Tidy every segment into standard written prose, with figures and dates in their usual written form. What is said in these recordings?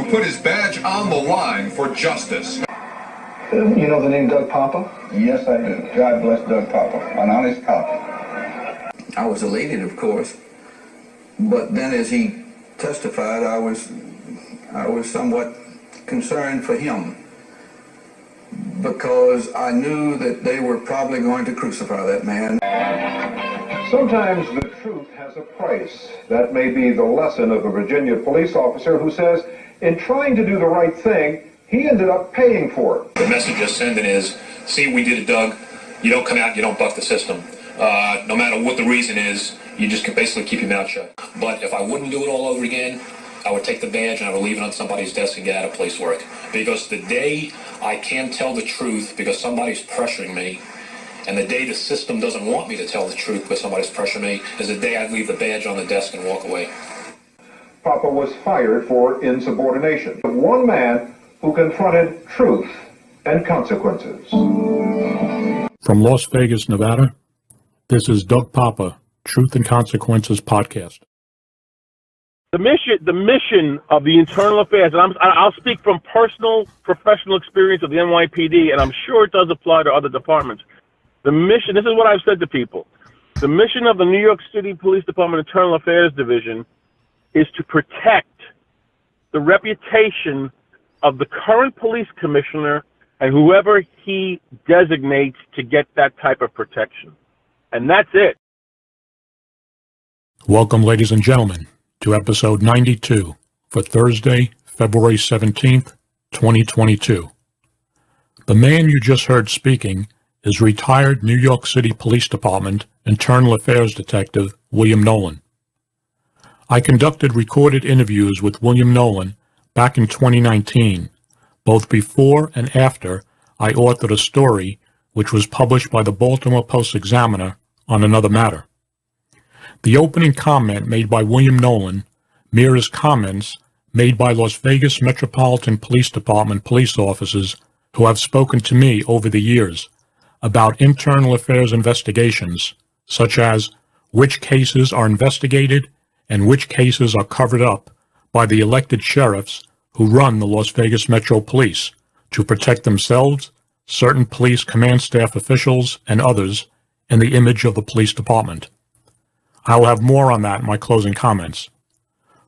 put his badge on the line for justice. You know the name Doug Poppa? Yes, I do. God bless Doug Poppa, an honest cop. I was elated, of course, but then as he testified, I was somewhat concerned for him, because I knew that they were probably going to crucify that man. Sometimes the truth has a price. That may be the lesson of a Virginia police officer who says, in trying to do the right thing, he ended up paying for it. The message you're sending is, see, we did it, Doug. You don't come out, you don't buck the system. No matter what the reason is, you just can basically keep your mouth shut. But if I wouldn't do it all over again, I would take the badge and I would leave it on somebody's desk and get out of police work. Because the day I can't tell the truth because somebody's pressuring me, and the day the system doesn't want me to tell the truth because somebody's pressuring me, is the day I'd leave the badge on the desk and walk away. Poppa was fired for insubordination. One man who confronted truth and consequences. From Las Vegas, Nevada, this is Doug Poppa, Truth and Consequences podcast. The mission of the Internal Affairs, and I'll speak from personal, professional experience of the NYPD, and I'm sure it does apply to other departments. The mission, this is what I've said to people, the mission of the New York City Police Department Internal Affairs Division is to protect the reputation of the current police commissioner and whoever he designates to get that type of protection. And that's it. Welcome, ladies and gentlemen, to episode 92 for Thursday, February 17th, 2022. The man you just heard speaking is retired New York City Police Department Internal Affairs Detective William Nolan. I conducted recorded interviews with William Nolan back in 2019, both before and after I authored a story which was published by the Baltimore Post-Examiner on another matter. The opening comment made by William Nolan mirrors comments made by Las Vegas Metropolitan Police Department police officers who have spoken to me over the years about internal affairs investigations, such as which cases are investigated and which cases are covered up by the elected sheriffs who run the Las Vegas Metro Police to protect themselves, certain police command staff officials, and others in the image of the police department. I will have more on that in my closing comments.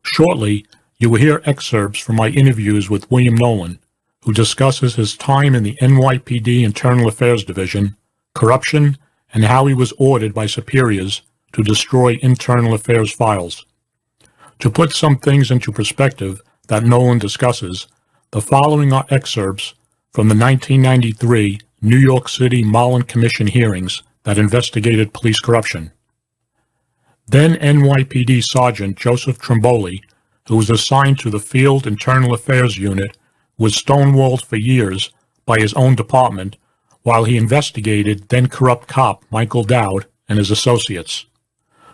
Shortly, you will hear excerpts from my interviews with William Nolan, who discusses his time in the NYPD Internal Affairs Division, corruption, and how he was ordered by superiors to destroy internal affairs files. To put some things into perspective that Nolan discusses, the following are excerpts from the 1993 New York City Mullen Commission hearings that investigated police corruption. Then NYPD Sergeant Joseph Trimboli, who was assigned to the Field Internal Affairs Unit, was stonewalled for years by his own department while he investigated then-corrupt cop Michael Dowd and his associates.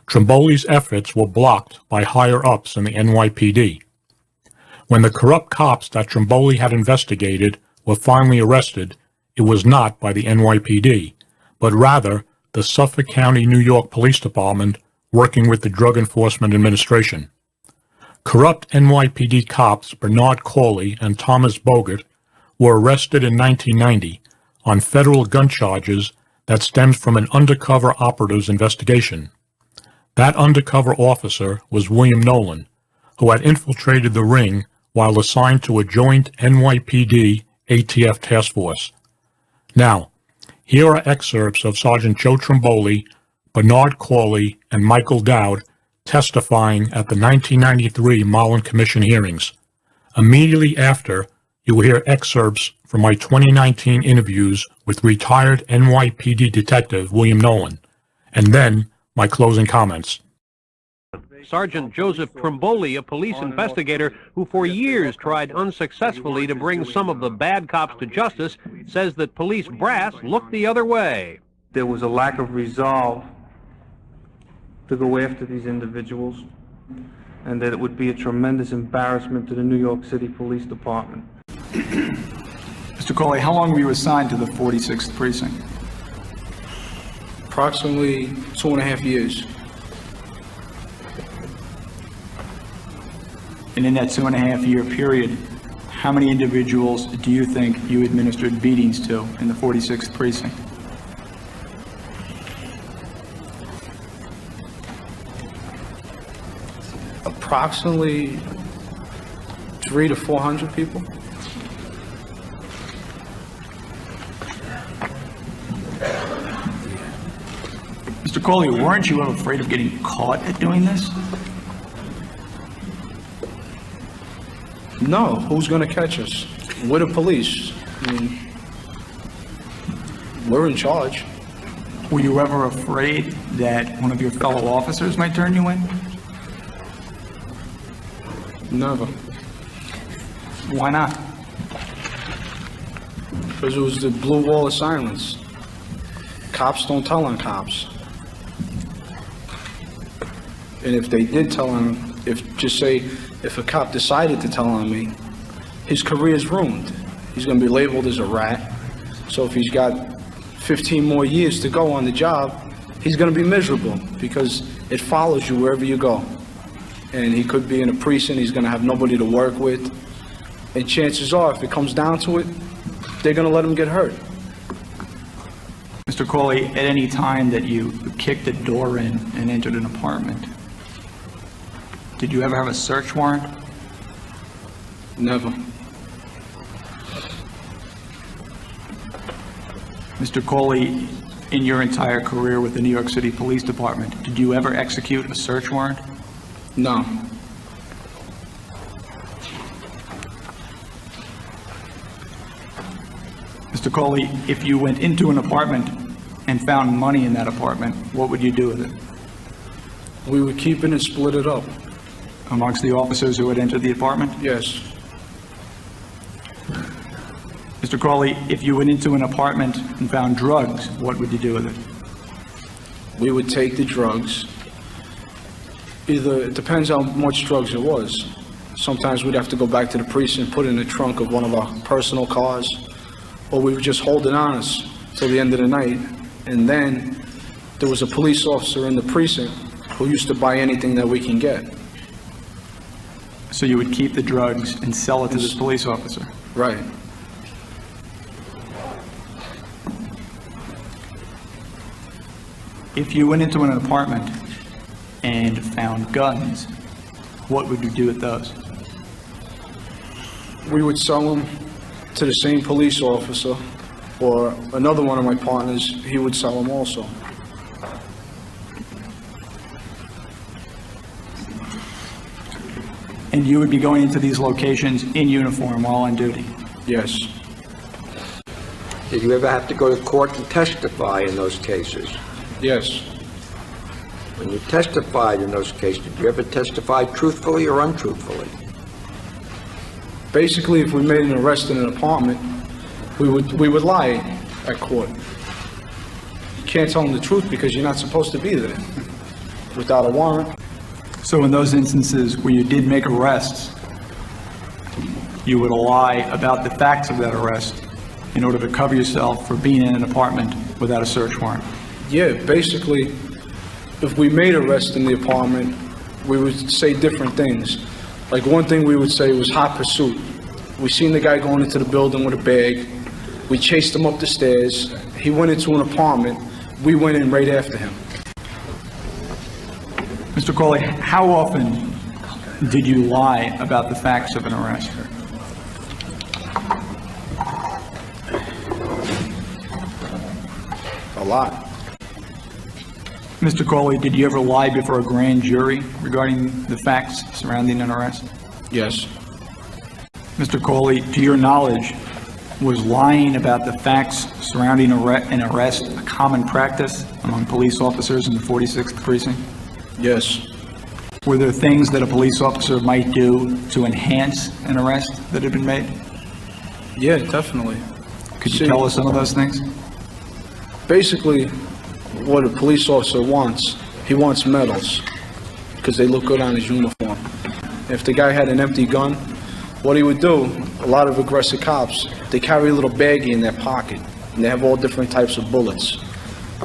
Trimboli's efforts were blocked by higher-ups in the NYPD. When the corrupt cops that Trimboli had investigated were finally arrested, it was not by the NYPD, but rather the Suffolk County, New York Police Department working with the Drug Enforcement Administration. Corrupt NYPD cops Bernard Corley and Thomas Bogert were arrested in 1990 on federal gun charges that stemmed from an undercover operative's investigation. That undercover officer was William Nolan, who had infiltrated the ring while assigned to a joint NYPD-ATF task force. Now, here are excerpts of Sergeant Joe Trimboli, Bernard Corley, and Michael Dowd testifying at the 1993 Mullen Commission hearings. Immediately after, you will hear excerpts from my 2019 interviews with retired NYPD Detective William Nolan, and then my closing comments. Sergeant Joseph Trimboli, a police investigator who for years tried unsuccessfully to bring some of the bad cops to justice, says that police brass looked the other way. There was a lack of resolve to go after these individuals, and that it would be a tremendous embarrassment to the New York City Police Department. Mr. Corley, how long were you assigned to the 46th Precinct? Approximately 2.5 years. And in that 2.5 year period, how many individuals do you think you administered beatings to in the 46th precinct? Approximately 300 to 400 people. Mr. Coley, weren't you afraid of getting caught at doing this? No, who's going to catch us? We're the police. I mean, we're in charge. Were you ever afraid that one of your fellow officers might turn you in? Never. Why not? Because it was the blue wall of silence. Cops don't tell on cops. And if they did tell on, if a cop decided to tell on me, his career is ruined. He's going to be labeled as a rat. So if he's got 15 more years to go on the job, he's going to be miserable because it follows you wherever you go. And he could be in a precinct, he's going to have nobody to work with. And chances are, if it comes down to it, they're going to let him get hurt. Mr. Coley, at any time that you kicked a door in and entered an apartment, did you ever have a search warrant? Never. Mr. Coley, in your entire career with the New York City Police Department, did you ever execute a search warrant? No. Mr. Coley, if you went into an apartment and found money in that apartment, what would you do with it? We would keep it and split it up. Amongst the officers who had entered the apartment? Yes. Mr. Coley, if you went into an apartment and found drugs, what would you do with it? We would take the drugs. Either, it depends how much drugs it was. Sometimes we'd have to go back to the precinct, put it in the trunk of one of our personal cars, or we would just hold it on us till the end of the night. And then there was a police officer in the precinct who used to buy anything that we can get. So you would keep the drugs and sell it to this police officer? Right. If you went into an apartment and found guns, what would you do with those? We would sell them to the same police officer, or another one of my partners, he would sell them also. And you would be going into these locations in uniform while on duty? Yes. Did you ever have to go to court to testify in those cases? Yes. When you testified in those cases, did you ever testify truthfully or untruthfully? Basically, if we made an arrest in an apartment, we would lie at court. You can't tell them the truth because you're not supposed to be there without a warrant. So in those instances where you did make arrests, you would lie about the facts of that arrest in order to cover yourself for being in an apartment without a search warrant? Yeah, basically, if we made arrests in the apartment, we would say different things. Like one thing we would say was hot pursuit. We seen the guy going into the building with a bag. We chased him up the stairs. He went into an apartment. We went in right after him. Mr. Coley, how often did you lie about the facts of an arrest? A lot. Mr. Coley, did you ever lie before a grand jury regarding the facts surrounding an arrest? Yes. Mr. Coley, to your knowledge, was lying about the facts surrounding an arrest a common practice among police officers in the 46th precinct? Yes. Were there things that a police officer might do to enhance an arrest that had been made? Yeah, definitely. Could you tell us some of those things? Basically, what a police officer wants, he wants medals because they look good on his uniform. If the guy had an empty gun, what he would do, a lot of aggressive cops, they carry a little baggie in their pocket and they have all different types of bullets.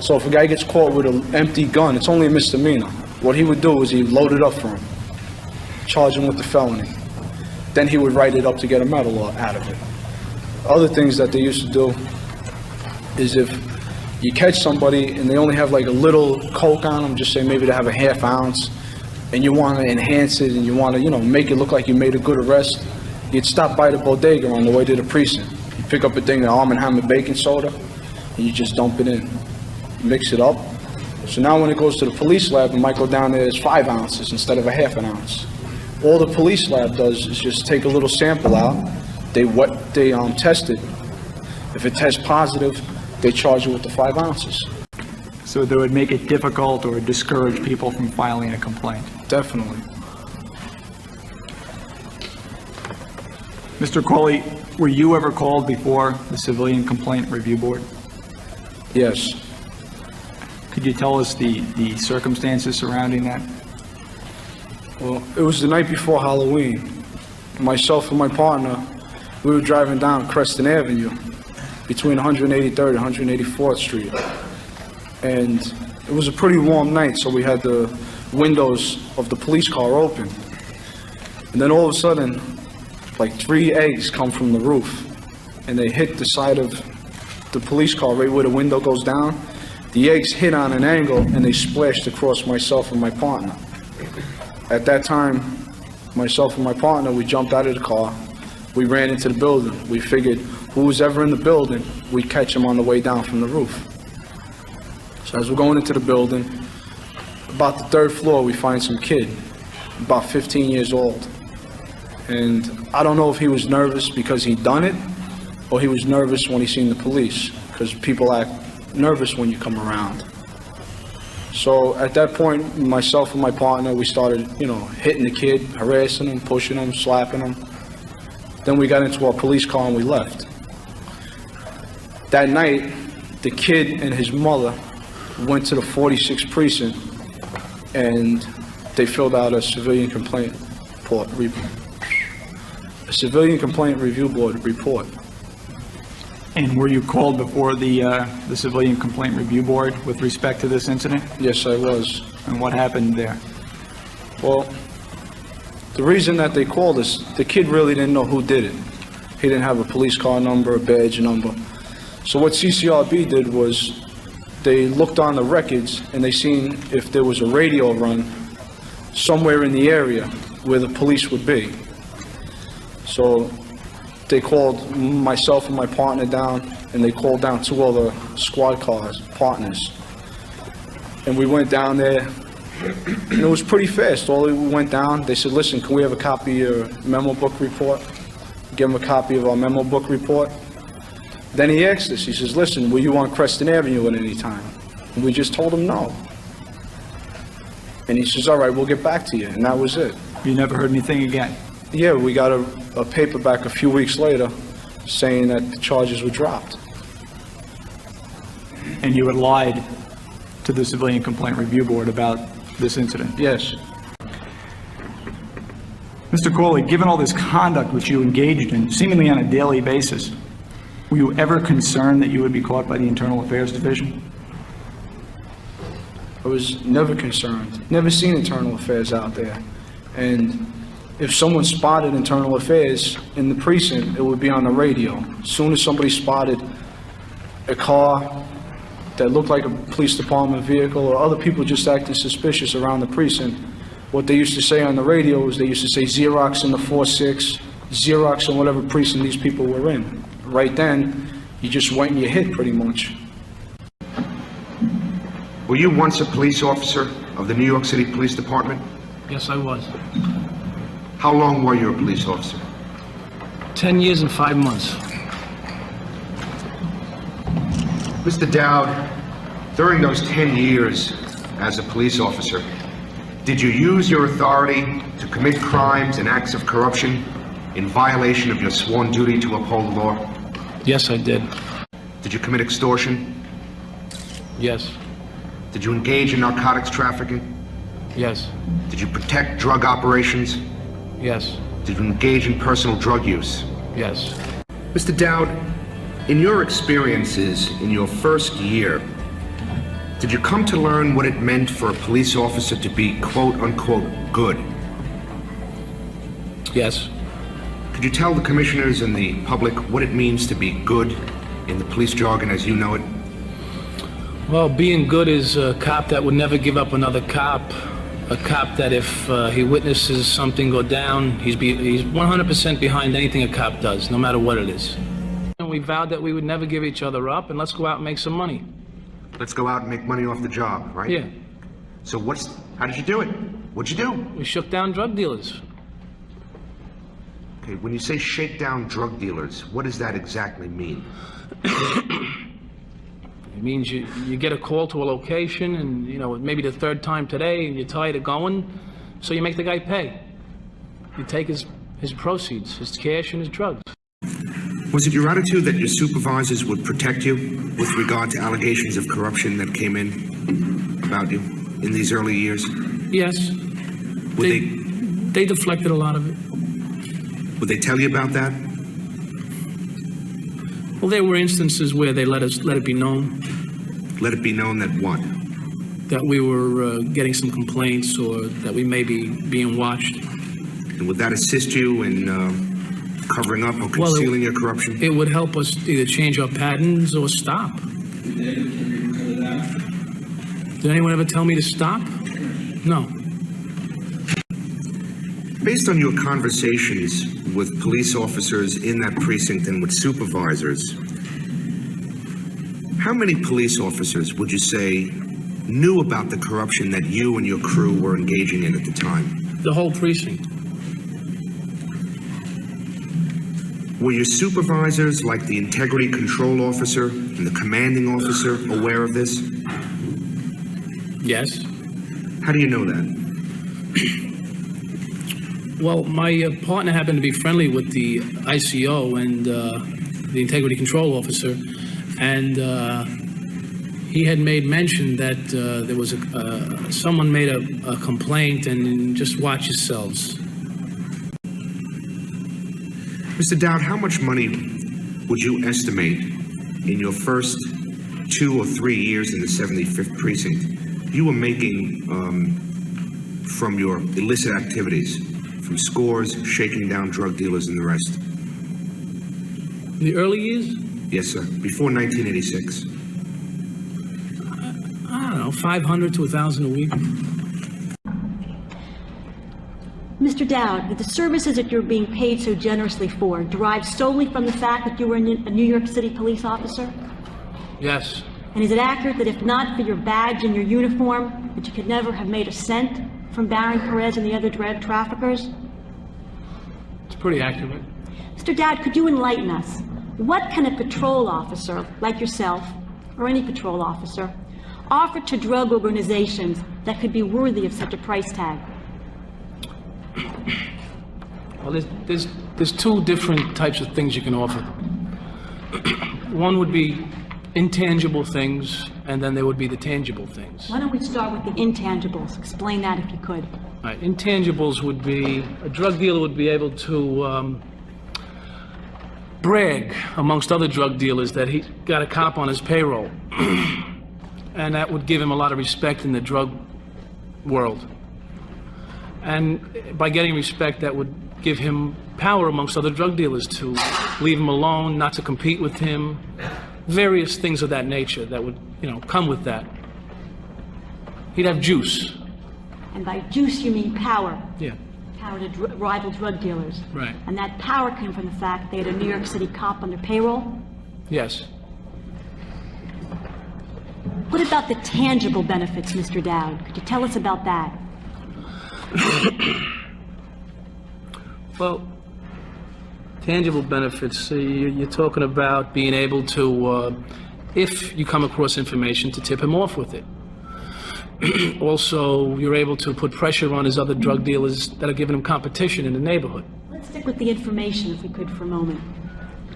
So if a guy gets caught with an empty gun, it's only a misdemeanor. What he would do is he'd load it up for him, charge him with the felony. then he would write it up to get a medal out of it. Other things that they used to do is if you catch somebody and they only have like a little coke on them, just say maybe they have a ½ ounce, and you want to enhance it and you want to, make it look like you made a good arrest, you'd stop by the bodega on the way to the precinct. You pick up a thing of Arm & Hammer baking soda, and you just dump it in. You mix it up. So now when it goes to the police lab, it might go down there as 5 ounces instead of a ½ ounce. All the police lab does is just take a little sample out, they test it. If it tests positive, they charge you with the 5 ounces. So that would make it difficult or discourage people from filing a complaint? Definitely. Mr. Coley, were you ever called before the Civilian Complaint Review Board? Yes. Could you tell us the circumstances surrounding that? Well, it was the night before Halloween. Myself and my partner, we were driving down Creston Avenue between 183rd and 184th Street. And it was a pretty warm night, so we had the windows of the police car open. And then all of a sudden, like 3 eggs come from the roof, and they hit the side of the police car right where the window goes down. The eggs hit on an angle, and they splashed across myself and my partner. At that time, myself and my partner, we jumped out of the car. We ran into the building. We figured who was ever in the building, we'd catch him on the way down from the roof. So as we're going into the building, about the 3rd floor, we find some kid, about 15 years old. And I don't know if he was nervous because he'd done it, or he was nervous when he seen the police, because people act nervous when you come around. So at that point, myself and my partner, we started, hitting the kid, harassing him, pushing him, slapping him. Then we got into our police car and we left. That night, the kid and his mother went to the 46th precinct and they filled out a civilian complaint review board report. And were you called before the Civilian Complaint Review Board with respect to this incident? Yes, I was. And what happened there? Well, the reason that they called us, the kid really didn't know who did it. He didn't have a police car number, a badge number. So what CCRB did was they looked on the records and they seen if there was a radio run somewhere in the area where the police would be. So they called myself and my partner down, and they called down 2 other squad cars, partners. And we went down there, and it was pretty fast. We went down, they said, listen, can we have a copy of your memo book report? Give him a copy of our memo book report. Then he asked us, he says, listen, were you on Creston Avenue at any time? And we just told him no. And he says, all right, we'll get back to you. And that was it. You never heard anything again? Yeah, we got a paper back a few weeks later saying that the charges were dropped. And you had lied to the Civilian Complaint Review Board about this incident? Yes. Mr. Coley, given all this conduct which you engaged in, seemingly on a daily basis, were you ever concerned that you would be caught by the Internal Affairs Division? I was never concerned. Never seen Internal Affairs out there. And if someone spotted Internal Affairs in the precinct, it would be on the radio. As soon as somebody spotted a car that looked like a police department vehicle or other people just acting suspicious around the precinct, what they used to say on the radio was they used to say Xerox in the 4-6, Xerox in whatever precinct these people were in. Right then, you just went and you hit pretty much. Were you once a police officer of the New York City Police Department? Yes, I was. How long were you a police officer? 10 years and 5 months. Mr. Dowd, during those 10 years as a police officer, did you use your authority to commit crimes and acts of corruption in violation of your sworn duty to uphold the law? Yes, I did. Did you commit extortion? Yes. Did you engage in narcotics trafficking? Yes. Did you protect drug operations? Yes. Did you engage in personal drug use? Yes. Mr. Dowd, in your experiences in your first year, did you come to learn what it meant for a police officer to be quote-unquote good? Yes. Could you tell the commissioners and the public what it means to be good in the police jargon as you know it? Well, being good is a cop that would never give up another cop. A cop that if he witnesses something go down, he's 100% behind anything a cop does, no matter what it is. And we vowed that we would never give each other up, and let's go out and make some money. Let's go out and make money off the job, right? Yeah. So how did you do it? What'd you do? We shook down drug dealers. Okay, when you say shake down drug dealers, what does that exactly mean? It means you get a call to a location and, you know, maybe the third time today and you're tired of going, so you make the guy pay. You take his proceeds, his cash and his drugs. Was it your attitude that your supervisors would protect you with regard to allegations of corruption that came in about you in these early years? Yes. They deflected a lot of it. Would they tell you about that? Well, there were instances where they let it be known. Let it be known that what? That we were getting some complaints or that we may be being watched. And would that assist you in covering up or concealing your corruption? It would help us either change our patterns or stop. Did anyone ever tell me to stop? No. Based on your conversations with police officers in that precinct and with supervisors, how many police officers would you say knew about the corruption that you and your crew were engaging in at the time? The whole precinct. Were your supervisors, like the integrity control officer and the commanding officer, aware of this? Yes. How do you know that? Well, my partner happened to be friendly with the ICO and the integrity control officer, and he had made mention that there was someone made a complaint, and just watch yourselves. Mr. Dowd, how much money would you estimate in your first 2 or 3 years in the 75th precinct you were making from your illicit activities? From scores, shaking down drug dealers, and the rest? In the early years? Yes, sir. Before 1986. I don't know, 500 to 1,000 a week. Mr. Dowd, the services that you're being paid so generously for derive solely from the fact that you were a New York City police officer? Yes. And is it accurate that if not for your badge and your uniform, that you could never have made a cent from Baron Perez and the other drug traffickers? It's pretty accurate. Mr. Dowd, could you enlighten us? What can a patrol officer like yourself, or any patrol officer, offer to drug organizations that could be worthy of such a price tag? Well, there's two different types of things you can offer. One would be intangible things, and then there would be the tangible things. Why don't we start with the intangibles? Explain that if you could. All right, intangibles would be, a drug dealer would be able to brag amongst other drug dealers that he got a cop on his payroll. And that would give him a lot of respect in the drug world. And by getting respect, that would give him power amongst other drug dealers to leave him alone, not to compete with him. Various things of that nature that would, come with that. He'd have juice. And by juice, you mean power. Yeah. Power to rival drug dealers. Right. And that power came from the fact they had a New York City cop on their payroll? Yes. What about the tangible benefits, Mr. Dowd? Could you tell us about that? Well, tangible benefits, you're talking about being able to, if you come across information, to tip him off with it. Also, you're able to put pressure on his other drug dealers that are giving him competition in the neighborhood. Let's stick with the information, if we could, for a moment.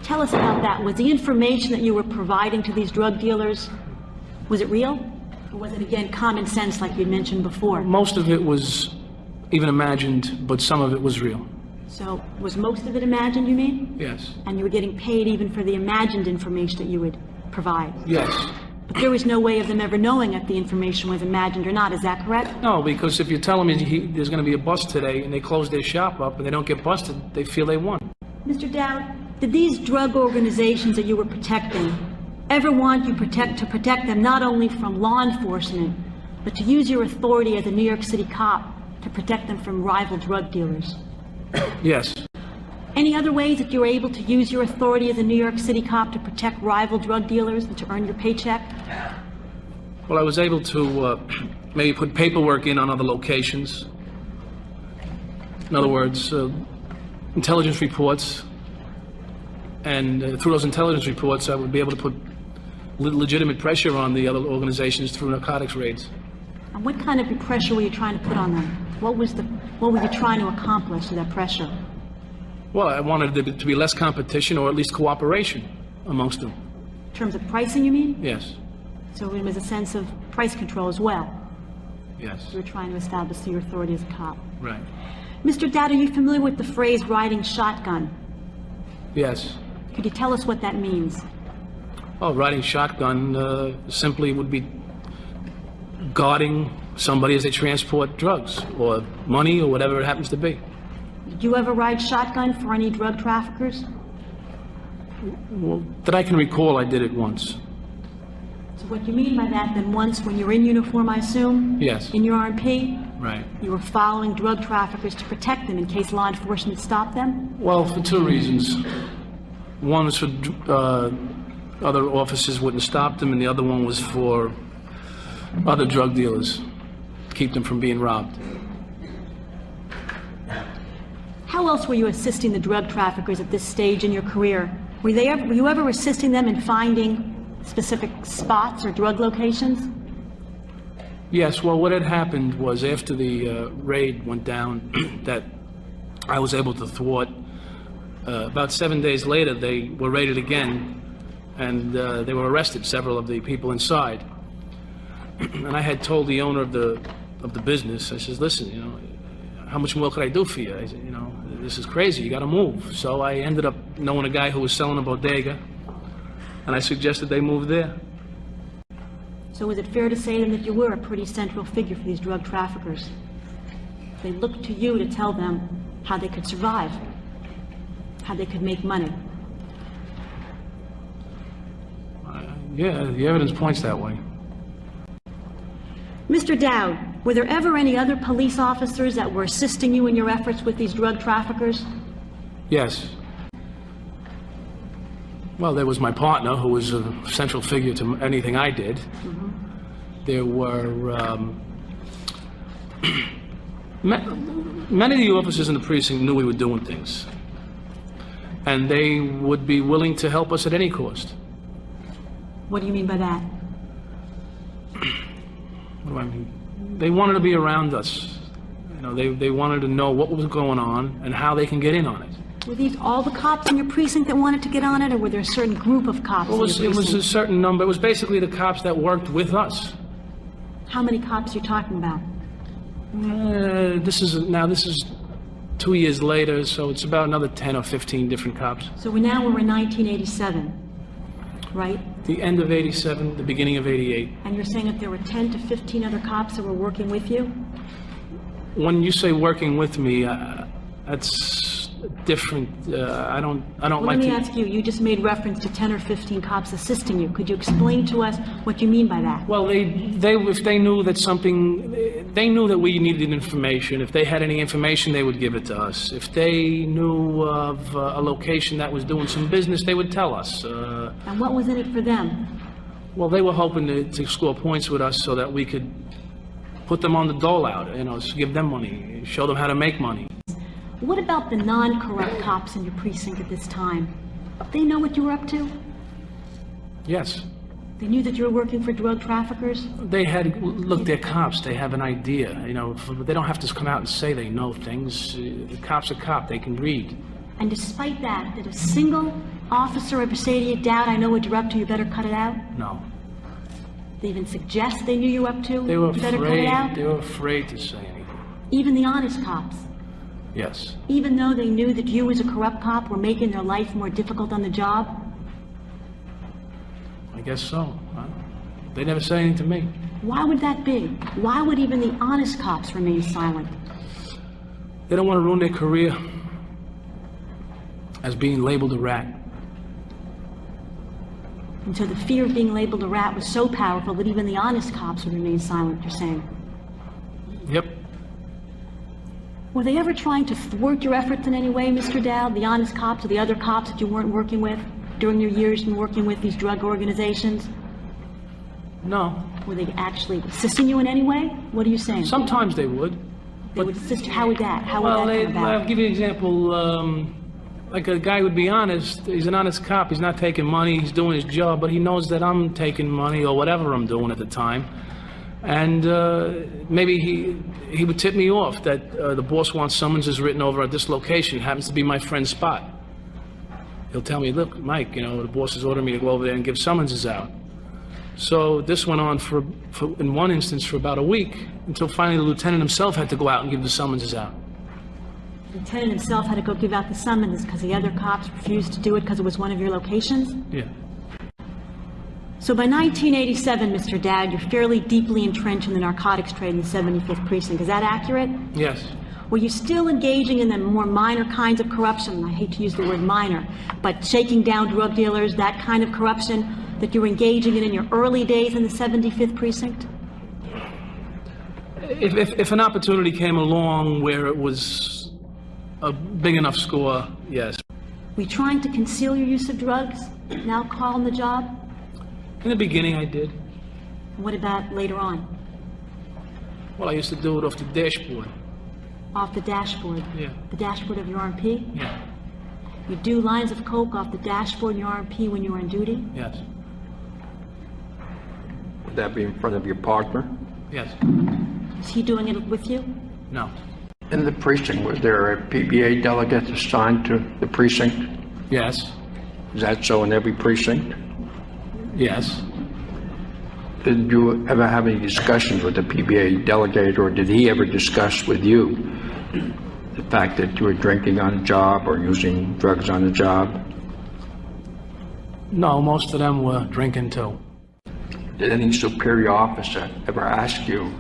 Tell us about that. Was the information that you were providing to these drug dealers, was it real? Or was it, again, common sense like you mentioned before? Most of it was even imagined, but some of it was real. So, was most of it imagined, you mean? Yes. And you were getting paid even for the imagined information that you would provide? Yes. But there was no way of them ever knowing if the information was imagined or not, is that correct? No, because if you tell them there's going to be a bust today and they close their shop up and they don't get busted, they feel they won. Mr. Dowd, did these drug organizations that you were protecting ever want you to protect them not only from law enforcement, but to use your authority as a New York City cop to protect them from rival drug dealers? Yes. Any other ways that you were able to use your authority as a New York City cop to protect rival drug dealers and to earn your paycheck? Well, I was able to maybe put paperwork in on other locations. In other words, intelligence reports. And through those intelligence reports, I would be able to put legitimate pressure on the other organizations through narcotics raids. And what kind of pressure were you trying to put on them? What were you trying to accomplish with that pressure? Well, I wanted there to be less competition, or at least cooperation amongst them. In terms of pricing, you mean? Yes. So it was a sense of price control as well. Yes. You were trying to establish your authority as a cop. Right. Mr. Dowd, are you familiar with the phrase riding shotgun? Yes. Could you tell us what that means? Oh, riding shotgun simply would be guarding somebody as they transport drugs or money or whatever it happens to be. Did you ever ride shotgun for any drug traffickers? Well, that I can recall, I did it once. So what you mean by that, then once when you're in uniform, I assume? Yes. In your RMP? Right. You were following drug traffickers to protect them in case law enforcement stopped them? Well, for two reasons. One was for other officers wouldn't stop them, and the other one was for other drug dealers, keep them from being robbed. How else were you assisting the drug traffickers at this stage in your career? Were you ever assisting them in finding specific spots or drug locations? Yes, well, what had happened was after the raid went down that I was able to thwart. About 7 days later, they were raided again, and they were arrested, several of the people inside. And I had told the owner of the business, I says, listen, you know, how much more could I do for you? I said, you know, this is crazy, you gotta move. So I ended up knowing a guy who was selling a bodega, and I suggested they move there. So is it fair to say then that you were a pretty central figure for these drug traffickers? They looked to you to tell them how they could survive, how they could make money. Yeah, the evidence points that way. Mr. Dowd, were there ever any other police officers that were assisting you in your efforts with these drug traffickers? Yes. Well, there was my partner, who was a central figure to anything I did. Mm-hmm. There were many of the officers in the precinct knew we were doing things, and they would be willing to help us at any cost. What do you mean by that? What do I mean? They wanted to be around us. You know, they wanted to know what was going on and how they can get in on it. Were these all the cops in your precinct that wanted to get on it, or were there a certain group of cops in your precinct? It was a certain number. It was basically the cops that worked with us. How many cops are you talking about? This is 2 years later, so it's about another 10 or 15 different cops. So we're in 1987, right? The end of 87, the beginning of 88. And you're saying that there were 10 to 15 other cops that were working with you? When you say working with me, that's different. I don't Well, like to... let me ask you, you just made reference to 10 or 15 cops assisting you. Could you explain to us what you mean by that? Well, if they knew that they knew that we needed information. If they had any information, they would give it to us. If they knew of a location that was doing some business, they would tell us. And what was in it for them? Well, they were hoping to score points with us so that we could put them on the dole out, you know, give them money, show them how to make money. What about the non-corrupt cops in your precinct at this time? They know what you were up to? Yes. They knew that you were working for drug traffickers? Look, they're cops, they have an idea, you know, they don't have to come out and say they know things. The cop's a cop, they can read. And despite that, did a single officer ever say to you, Dad, I know what you're up to, you better cut it out? No. They even suggest they knew you were up to, They were you better cut it out? They were afraid to say anything. Even the honest cops? Yes. Even though they knew that you as a corrupt cop were making their life more difficult on the job? I guess so. They never said anything to me. Why would that be? Why would even the honest cops remain silent? They don't want to ruin their career. as being labeled a rat. And so the fear of being labeled a rat was so powerful that even the honest cops would remain silent, you're saying? Yep. Were they ever trying to thwart your efforts in any way, Mr. Dowd? The honest cops or the other cops that you weren't working with during your years in working with these drug organizations? No. Were they actually assisting you in any way? What are you saying? Sometimes they would. They would assist you? How would that? How would Well, that come about? I'll give you an example. Like a guy would be honest, he's an honest cop, he's not taking money, he's doing his job, but he knows that I'm taking money or whatever I'm doing at the time. And maybe he would tip me off that the boss wants summonses written over at this location. It happens to be my friend's spot. He'll tell me, look, Mike, you know, the boss has ordered me to go over there and give summonses out. So this went on for in one instance for about a week, until finally the lieutenant himself had to go out and give the summonses out. The lieutenant himself had to go give out the summonses because the other cops refused to do it because it was one of your locations? Yeah. So by 1987, Mr. Dowd, you're fairly deeply entrenched in the narcotics trade in the 75th Precinct. Is that accurate? Yes. Were you still engaging in the more minor kinds of corruption? I hate to use the word minor, but shaking down drug dealers, that kind of corruption that you were engaging in your early days in the 75th Precinct? If an opportunity came along where it was a big enough score, yes. Were you trying to conceal your use of drugs and alcohol on the job? In the beginning, I did. What about later on? Well, I used to do it off the dashboard. Off the dashboard? Yeah. The dashboard of your RMP? Yeah. You do lines of coke off the dashboard in your RMP when you were on duty? Yes. Would that be in front of your partner? Yes. Is he doing it with you? No. In the precinct, was there a PBA delegate assigned to the precinct? Yes. Is that so in every precinct? Yes. Did you ever have any discussions with the PBA delegate, or did he ever discuss with you the fact that you were drinking on the job or using drugs on the job? No, most of them were drinking too. Did any superior officer ever ask you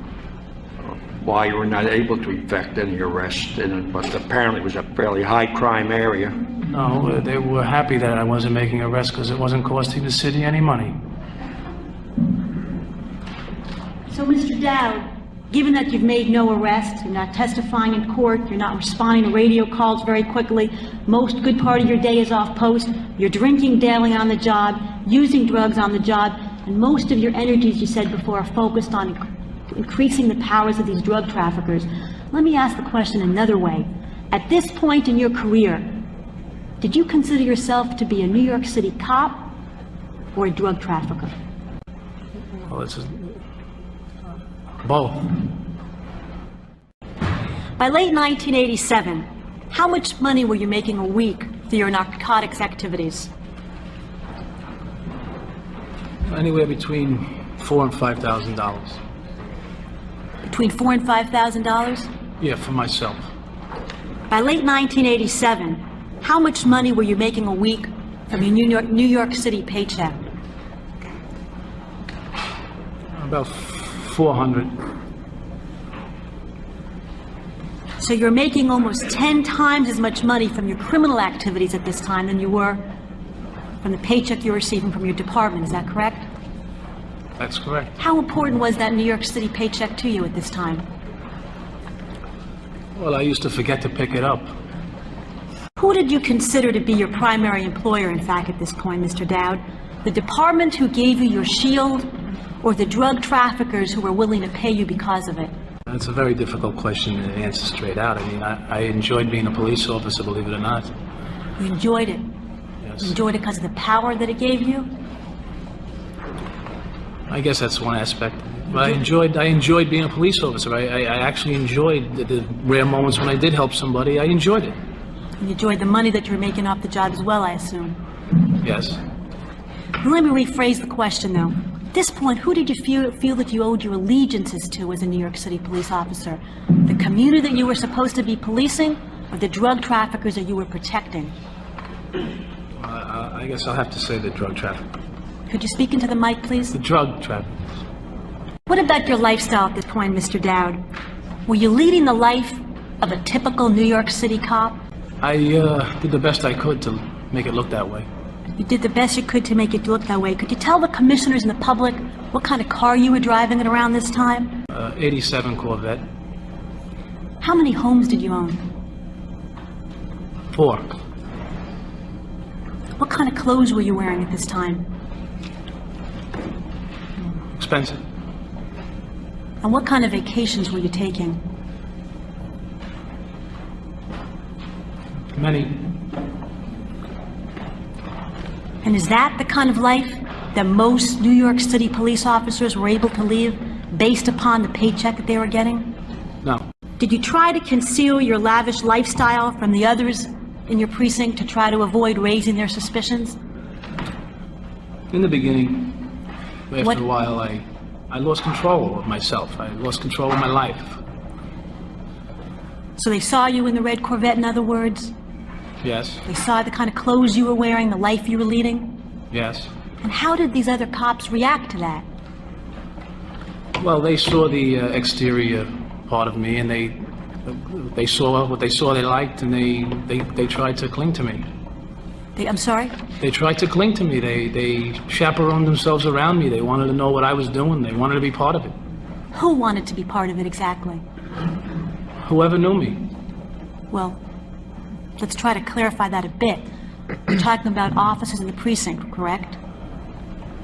why you were not able to effect any arrests in what apparently was a fairly high crime area? No, they were happy that I wasn't making arrests because it wasn't costing the city any money. So, Mr. Dowd, given that you've made no arrests, you're not testifying in court, you're not responding to radio calls very quickly, most good part of your day is off post, you're drinking daily on the job, using drugs on the job, and most of your energies, you said before, are focused on increasing the powers of these drug traffickers. Let me ask the question another way. At this point in your career, did you consider yourself to be a New York City cop or a drug trafficker? Well, it's both. By late 1987, how much money were you making a week through your narcotics activities? Anywhere between $4,000 and $5,000. Between $4,000 and $5,000? Yeah, for myself. By late 1987, how much money were you making a week from your New York City paycheck? About 400. So you're making almost 10 times as much money from your criminal activities at this time than you were from the paycheck you were receiving from your department, is that correct? That's correct. How important was that New York City paycheck to you at this time? Well, I used to forget to pick it up. Who did you consider to be your primary employer, in fact, at this point, Mr. Dowd? The department who gave you your shield, or the drug traffickers who were willing to pay you because of it? That's a very difficult question to answer straight out. I mean, I enjoyed being a police officer, believe it or not. You enjoyed it? Yes. You enjoyed it because of the power that it gave you? I guess that's one aspect. But I enjoyed being a police officer. I actually enjoyed the rare moments when I did help somebody. I enjoyed it. You enjoyed the money that you were making off the job as well, I assume? Yes. Let me rephrase the question, though. At this point, who did you feel that you owed your allegiances to as a New York City police officer? The community that you were supposed to be policing, or the drug traffickers that you were protecting? I guess I'll have to say the drug traffickers. Could you speak into the mic, please? The drug traffickers. What about your lifestyle at this point, Mr. Dowd? Were you leading the life of a typical New York City cop? I did the best I could to make it look that way. You did the best you could to make it look that way. Could you tell the commissioners and the public what kind of car you were driving at around this time? 87 Corvette. How many homes did you own? 4. What kind of clothes were you wearing at this time? Expensive. And what kind of vacations were you taking? Many. And is that the kind of life that most New York City police officers were able to live based upon the paycheck that they were getting? No. Did you try to conceal your lavish lifestyle from the others in your precinct to try to avoid raising their suspicions? In the beginning, after a while, I lost control of myself. I lost control of my life. So they saw you in the red Corvette, in other words? Yes. They saw the kind of clothes you were wearing, the life you were leading? Yes. And how did these other cops react to that? Well, they saw the exterior part of me, and they saw what they saw they liked, and they tried to cling to me. I'm sorry? They tried to cling to me. They chaperoned themselves around me. They wanted to know what I was doing. They wanted to be part of it. Who wanted to be part of it exactly? Whoever knew me. Well, let's try to clarify that a bit. You're talking about officers in the precinct, correct?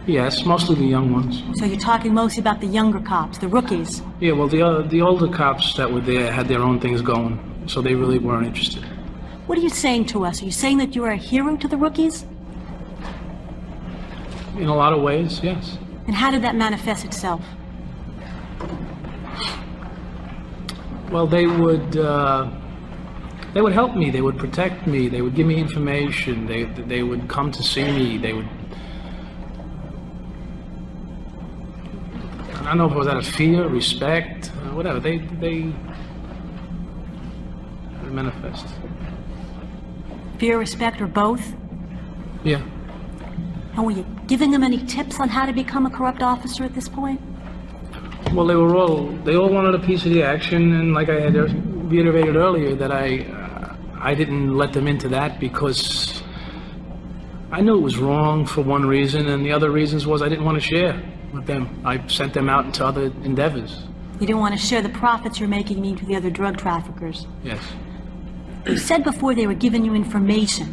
Yes, mostly the young ones. So you're talking mostly about the younger cops, the rookies? Yeah, well, the older cops that were there had their own things going, so they really weren't interested. What are you saying to us? Are you saying that you are a hero to the rookies? In a lot of ways, yes. And how did that manifest itself? Well, they would help me. They would protect me. They would give me information. They would come to see me. They would. I don't know if it was out of fear, respect, whatever. They manifest. Fear, respect, or both? Yeah. And were you giving them any tips on how to become a corrupt officer at this point? Well, they all wanted a piece of the action, and like I had reiterated earlier, that I didn't let them into that because I knew it was wrong for one reason, and the other reasons was I didn't want to share with them. I sent them out into other endeavors. You didn't want to share the profits you're making into the other drug traffickers? Yes. You said before they were giving you information.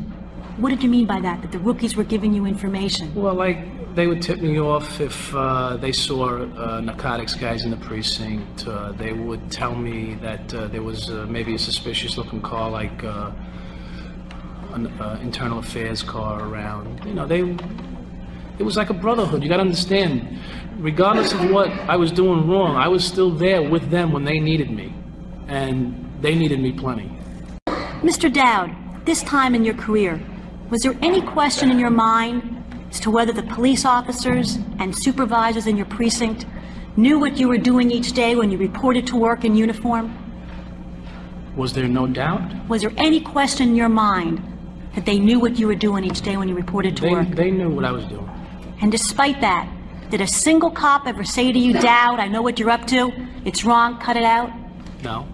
What did you mean by that, that the rookies were giving you information? Well, like, they would tip me off if they saw narcotics guys in the precinct. They would tell me that there was maybe a suspicious-looking car, like an Internal Affairs car around. You know, it was like a brotherhood. You got to understand, regardless of what I was doing wrong, I was still there with them when they needed me, and they needed me plenty. Mr. Dowd, this time in your career, was there any question in your mind as to whether the police officers and supervisors in your precinct knew what you were doing each day when you reported to work in uniform? Was there no doubt? Was there any question in your mind that they knew what you were doing each day when you reported to work? They knew what I was doing. And despite that, did a single cop ever say to you, Dowd, I know what you're up to, it's wrong, cut it out? No.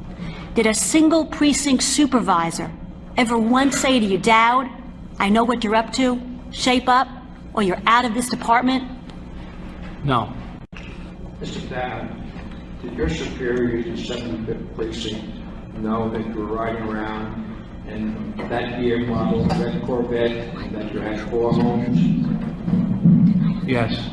Did a single precinct supervisor ever once say to you, Dowd, I know what you're up to, shape up, or you're out of this department? No. Mr. Dowd, did your superiors in 75th Precinct know that you were riding around in that year model red Corvette and that you had 4 homes? Yes.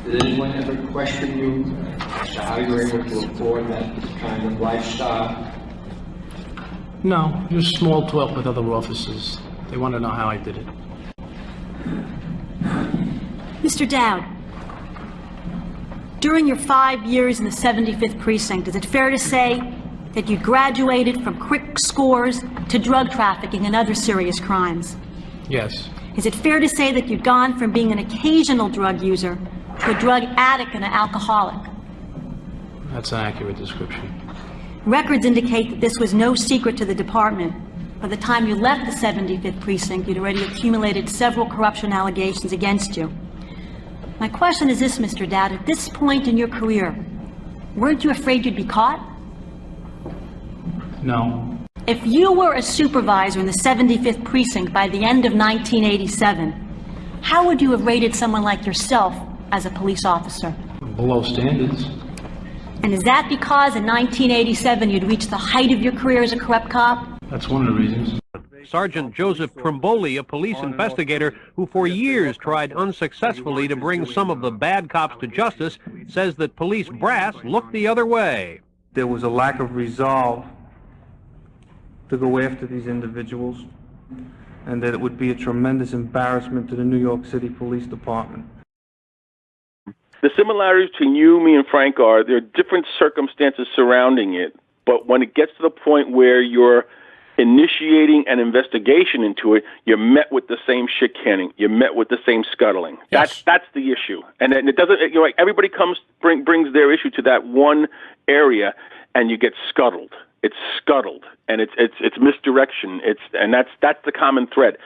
Did anyone ever question you as to how you were able to afford that kind of lifestyle? No, just small talk with other officers. They want to know how I did it. Mr. Dowd, during your 5 years in the 75th Precinct, is it fair to say that you graduated from quick scores to drug trafficking and other serious crimes? Yes. Is it fair to say that you've gone from being an occasional drug user to a drug addict and an alcoholic? That's an accurate description. Records indicate that this was no secret to the department. By the time you left the 75th Precinct, you'd already accumulated several corruption allegations against you. My question is this, Mr. Dowd, at this point in your career, weren't you afraid you'd be caught? No. If you were a supervisor in the 75th precinct by the end of 1987, how would you have rated someone like yourself as a police officer? Below standards. And is that because in 1987 you'd reached the height of your career as a corrupt cop? That's one of the reasons. Sergeant Joseph Trimboli, a police investigator who for years tried unsuccessfully to bring some of the bad cops to justice, says that police brass looked the other way. There was a lack of resolve to go after these individuals, and that it would be a tremendous embarrassment to the New York City Police Department. The similarities between you, me, and Frank are there are different circumstances surrounding it, but when it gets to the point where you're initiating an investigation into it, you're met with the same shit canning. You're met with the same scuttling. Yes. That's the issue, and it doesn't. You know, like everybody brings their issue to that one area, and you get scuttled. It's scuttled, and it's misdirection. That's the common thread.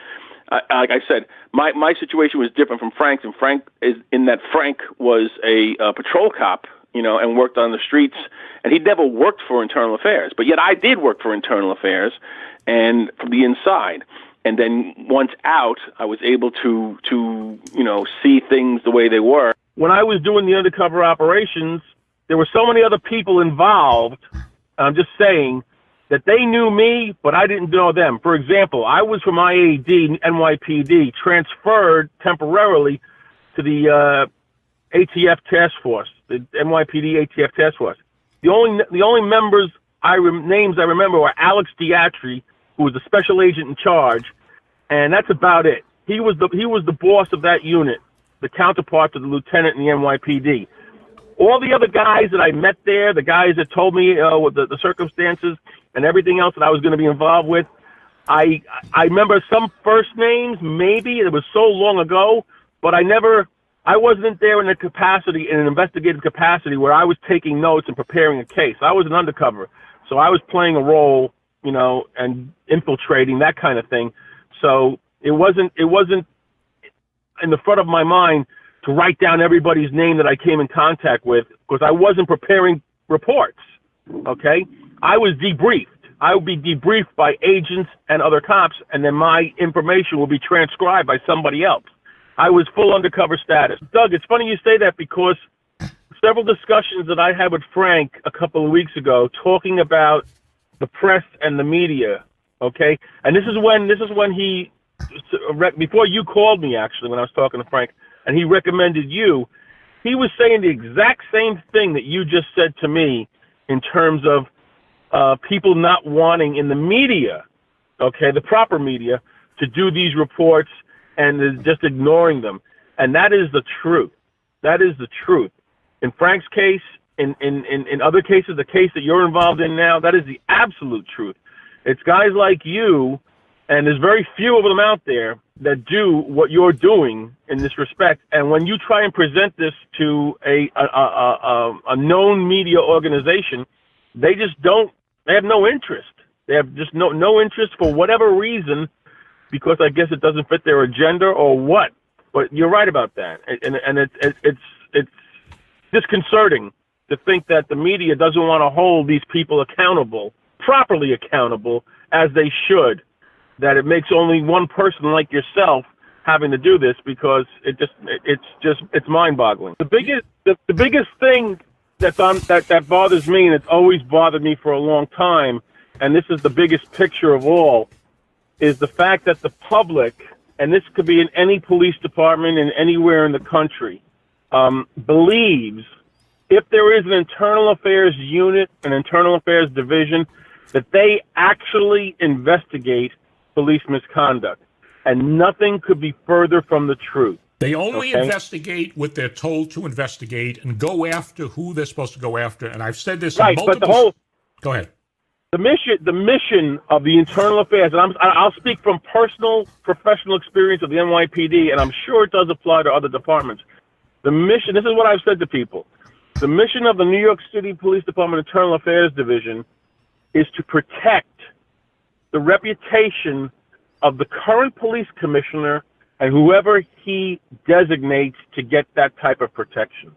Like I said, my situation was different from Frank's, and Frank was a patrol cop, you know, and worked on the streets, and he never worked for Internal Affairs, but yet I did work for Internal Affairs, and from the inside. And then once out, I was able to you know, see things the way they were. When I was doing the undercover operations, there were so many other people involved. I'm just saying that they knew me, but I didn't know them. For example, I was from IAD, NYPD, transferred temporarily to the ATF task force, the NYPD ATF task force. The only members names I remember were Alex Diatri, who was the special agent in charge, and that's about it. He was the boss of that unit, the counterpart to the lieutenant in the NYPD. All the other guys that I met there, the guys that told me what the circumstances and everything else that I was going to be involved with, I remember some first names, maybe. It was so long ago, but I wasn't there in an investigative capacity where I was taking notes and preparing a case. I was an undercover, so I was playing a role, you know, and infiltrating, that kind of thing. So it wasn't in the front of my mind to write down everybody's name that I came in contact with, because I wasn't preparing reports, okay? I was debriefed. I would be debriefed by agents and other cops, and then my information will be transcribed by somebody else. I was full undercover status. Doug, it's funny you say that, because several discussions that I had with Frank a couple of weeks ago talking about the press and the media, okay? And this is when he, before you called me, actually, when I was talking to Frank, and he recommended you, he was saying the exact same thing that you just said to me in terms of people not wanting in the media, okay, the proper media, to do these reports and just ignoring them. And that is the truth. That is the truth. In Frank's case, in other cases, the case that you're involved in now, that is the absolute truth. It's guys like you, and there's very few of them out there that do what you're doing in this respect. And when you try and present this to a known media organization, they have no interest. They have just no interest for whatever reason, because I guess it doesn't fit their agenda or what. But you're right about that. And it's disconcerting to think that the media doesn't want to hold these people accountable, properly accountable, as they should. That it makes only one person like yourself having to do this, because it's mind-boggling. The biggest thing that bothers me, and it's always bothered me for a long time, and this is the biggest picture of all, is the fact that the public, and this could be in any police department and anywhere in the country, believes if there is an internal affairs unit, an internal affairs division, that they actually investigate police misconduct. And nothing could be further from the truth. They only investigate what they're told to investigate and go after who they're supposed to go after. And I've said this in multiple... Go ahead. The mission of the Internal Affairs, and I'll speak from personal, professional experience of the NYPD, and I'm sure it does apply to other departments. The mission, this is what I've said to people, the mission of the New York City Police Department Internal Affairs Division is to protect the reputation of the current police commissioner and whoever he designates to get that type of protection.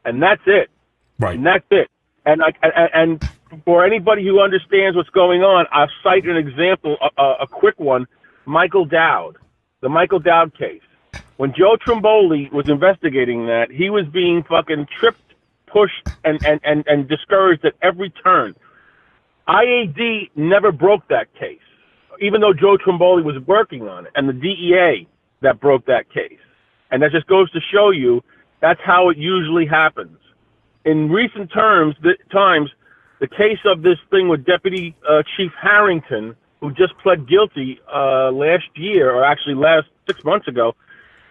And that's it. Right. And that's it. And for anybody who understands what's going on, I'll cite an example, a quick one. Michael Dowd, the Michael Dowd case. When Joe Trimboli was investigating that, he was being fucking tripped, pushed, and discouraged at every turn. IAD never broke that case, even though Joe Trimboli was working on it, and the DEA that broke that case. And that just goes to show you that's how it usually happens. In recent times, the case of this thing with Deputy Chief Harrington, who just pled guilty last year, or actually 6 months ago,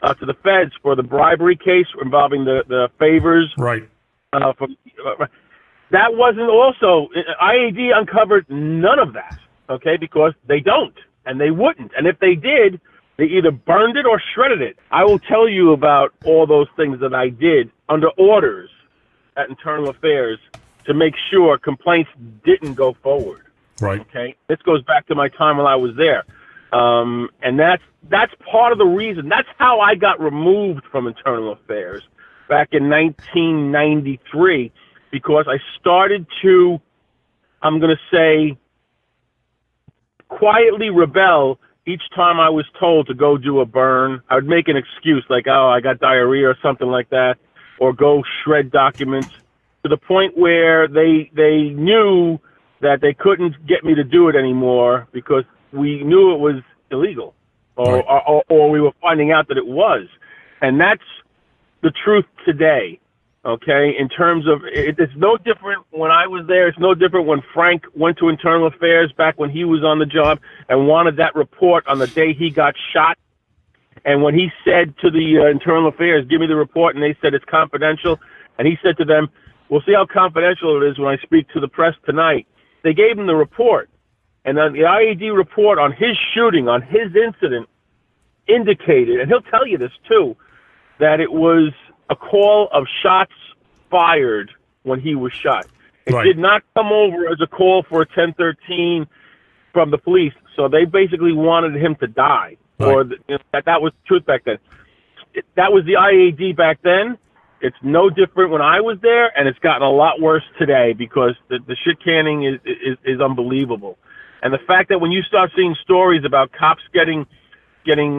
to the feds for the bribery case involving the favors. Right. That wasn't also, IAD uncovered none of that, okay, because they don't, and they wouldn't. And if they did, they either burned it or shredded it. I will tell you about all those things that I did under orders at Internal Affairs to make sure complaints didn't go forward. Right. Okay. This goes back to my time when I was there. And that's part of the reason. That's how I got removed from Internal Affairs back in 1993, because I started to, I'm going to say, quietly rebel each time I was told to go do a burn. I would make an excuse like, oh, I got diarrhea or something like that, or go shred documents, to the point where they knew that they couldn't get me to do it anymore because we knew it was illegal, or we were finding out that it was. And that's the truth today, okay? In terms of, it's no different when I was there. It's no different when Frank went to Internal Affairs back when he was on the job and wanted that report on the day he got shot. And when he said to the Internal Affairs, give me the report, and they said it's confidential, and he said to them, we'll see how confidential it is when I speak to the press tonight. They gave him the report. And then the IAD report on his shooting, on his incident, indicated, and he'll tell you this too, that it was a call of shots fired when he was shot. It did not come over as a call for a 1013 from the police, so they basically wanted him to die. Or that was the truth back then. That was the IAD back then. It's no different when I was there, and it's gotten a lot worse today because the shit canning is unbelievable. And the fact that when you start seeing stories about cops getting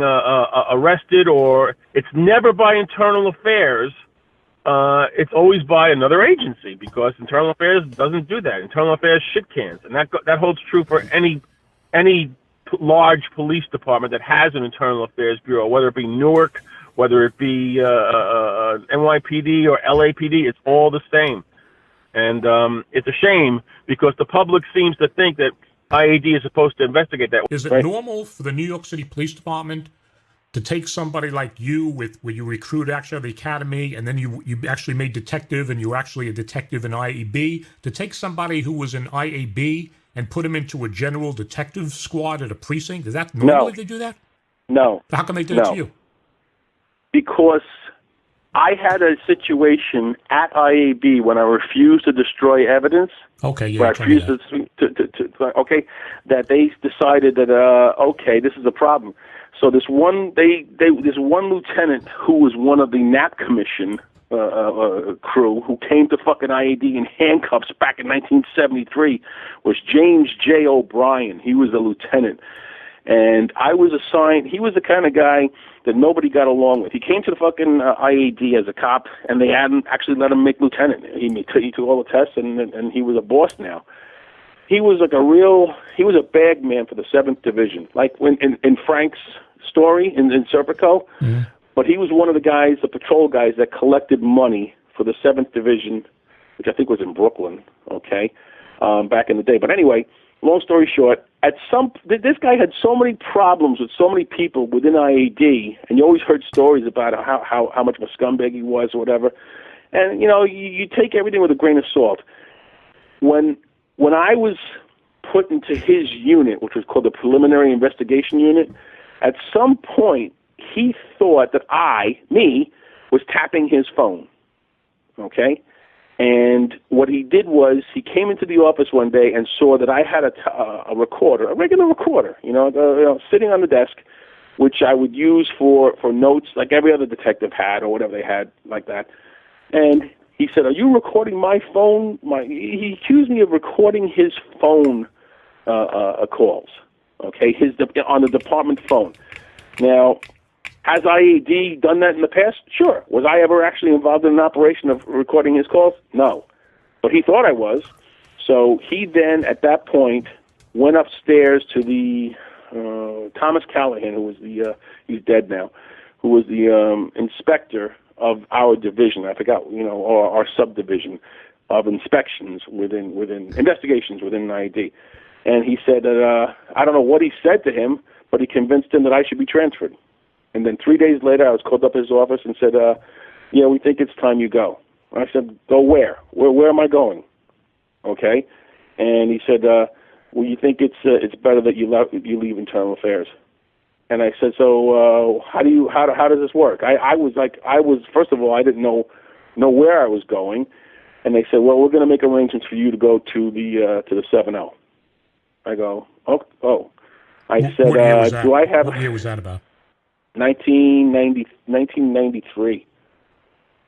arrested, or it's never by Internal Affairs, it's always by another agency, because Internal Affairs doesn't do that. Internal Affairs shit cans, and that holds true for any large police department that has an Internal Affairs bureau, whether it be Newark, whether it be NYPD or LAPD. It's all the same. And it's a shame because the public seems to think that IAD is supposed to investigate that. Is it normal for the New York City Police Department to take somebody like you, where you recruit actually at the academy, and then you actually made detective, and you're actually a detective in IAB, to take somebody who was in IAB and put him into a general detective squad at a precinct? Is that normally they do that? No. How come they did it to you? Because I had a situation at IAB when I refused to destroy evidence. Okay, yeah. When I refused to that they decided that okay, this is a problem. So this one lieutenant who was one of the Knapp Commission crew who came to fucking IAD in handcuffs back in 1973 was James J. O'Brien. He was a lieutenant. And I was assigned, he was the kind of guy that nobody got along with. He came to the fucking IAD as a cop, and they hadn't actually let him make lieutenant. He took all the tests, and he was a boss now. He was like he was a bag man for the 7th Division, like when in Frank's story in Serpico. Mm-hmm. But he was one of the guys, the patrol guys, that collected money for the 7th Division, which I think was in Brooklyn, okay, back in the day. But anyway, long story short, this guy had so many problems with so many people within IAD, and you always heard stories about how much of a scumbag he was or whatever. And, you take everything with a grain of salt. When I was put into his unit, which was called the Preliminary Investigation Unit, at some point he thought that me, was tapping his phone, okay? And what he did was he came into the office one day and saw that I had a recorder, a regular recorder, sitting on the desk, which I would use for notes like every other detective had or whatever they had like that. And he said, "Are you recording my phone?" He accused me of recording his phone calls. Okay, on the department phone. Now, has IAD done that in the past? Sure. Was I ever actually involved in an operation of recording his calls? No. But he thought I was. So he then, at that point, went upstairs to the Thomas Callahan, who was he's dead now, who was the inspector of our division. I forgot, or our subdivision of inspections within investigations within IAD. And he said that, I don't know what he said to him, but he convinced him that I should be transferred. And then 3 days later, I was called up to his office and said, we think it's time you go. And I said, go where? Where am I going? Okay. And he said, you think it's better that you leave Internal Affairs. And I said, so how does this work? I was first of all, I didn't know where I was going. And they said, well, we're going to make arrangements for you to go to the 7-0. I go, oh. I said, do I have... What year was that about? 1993.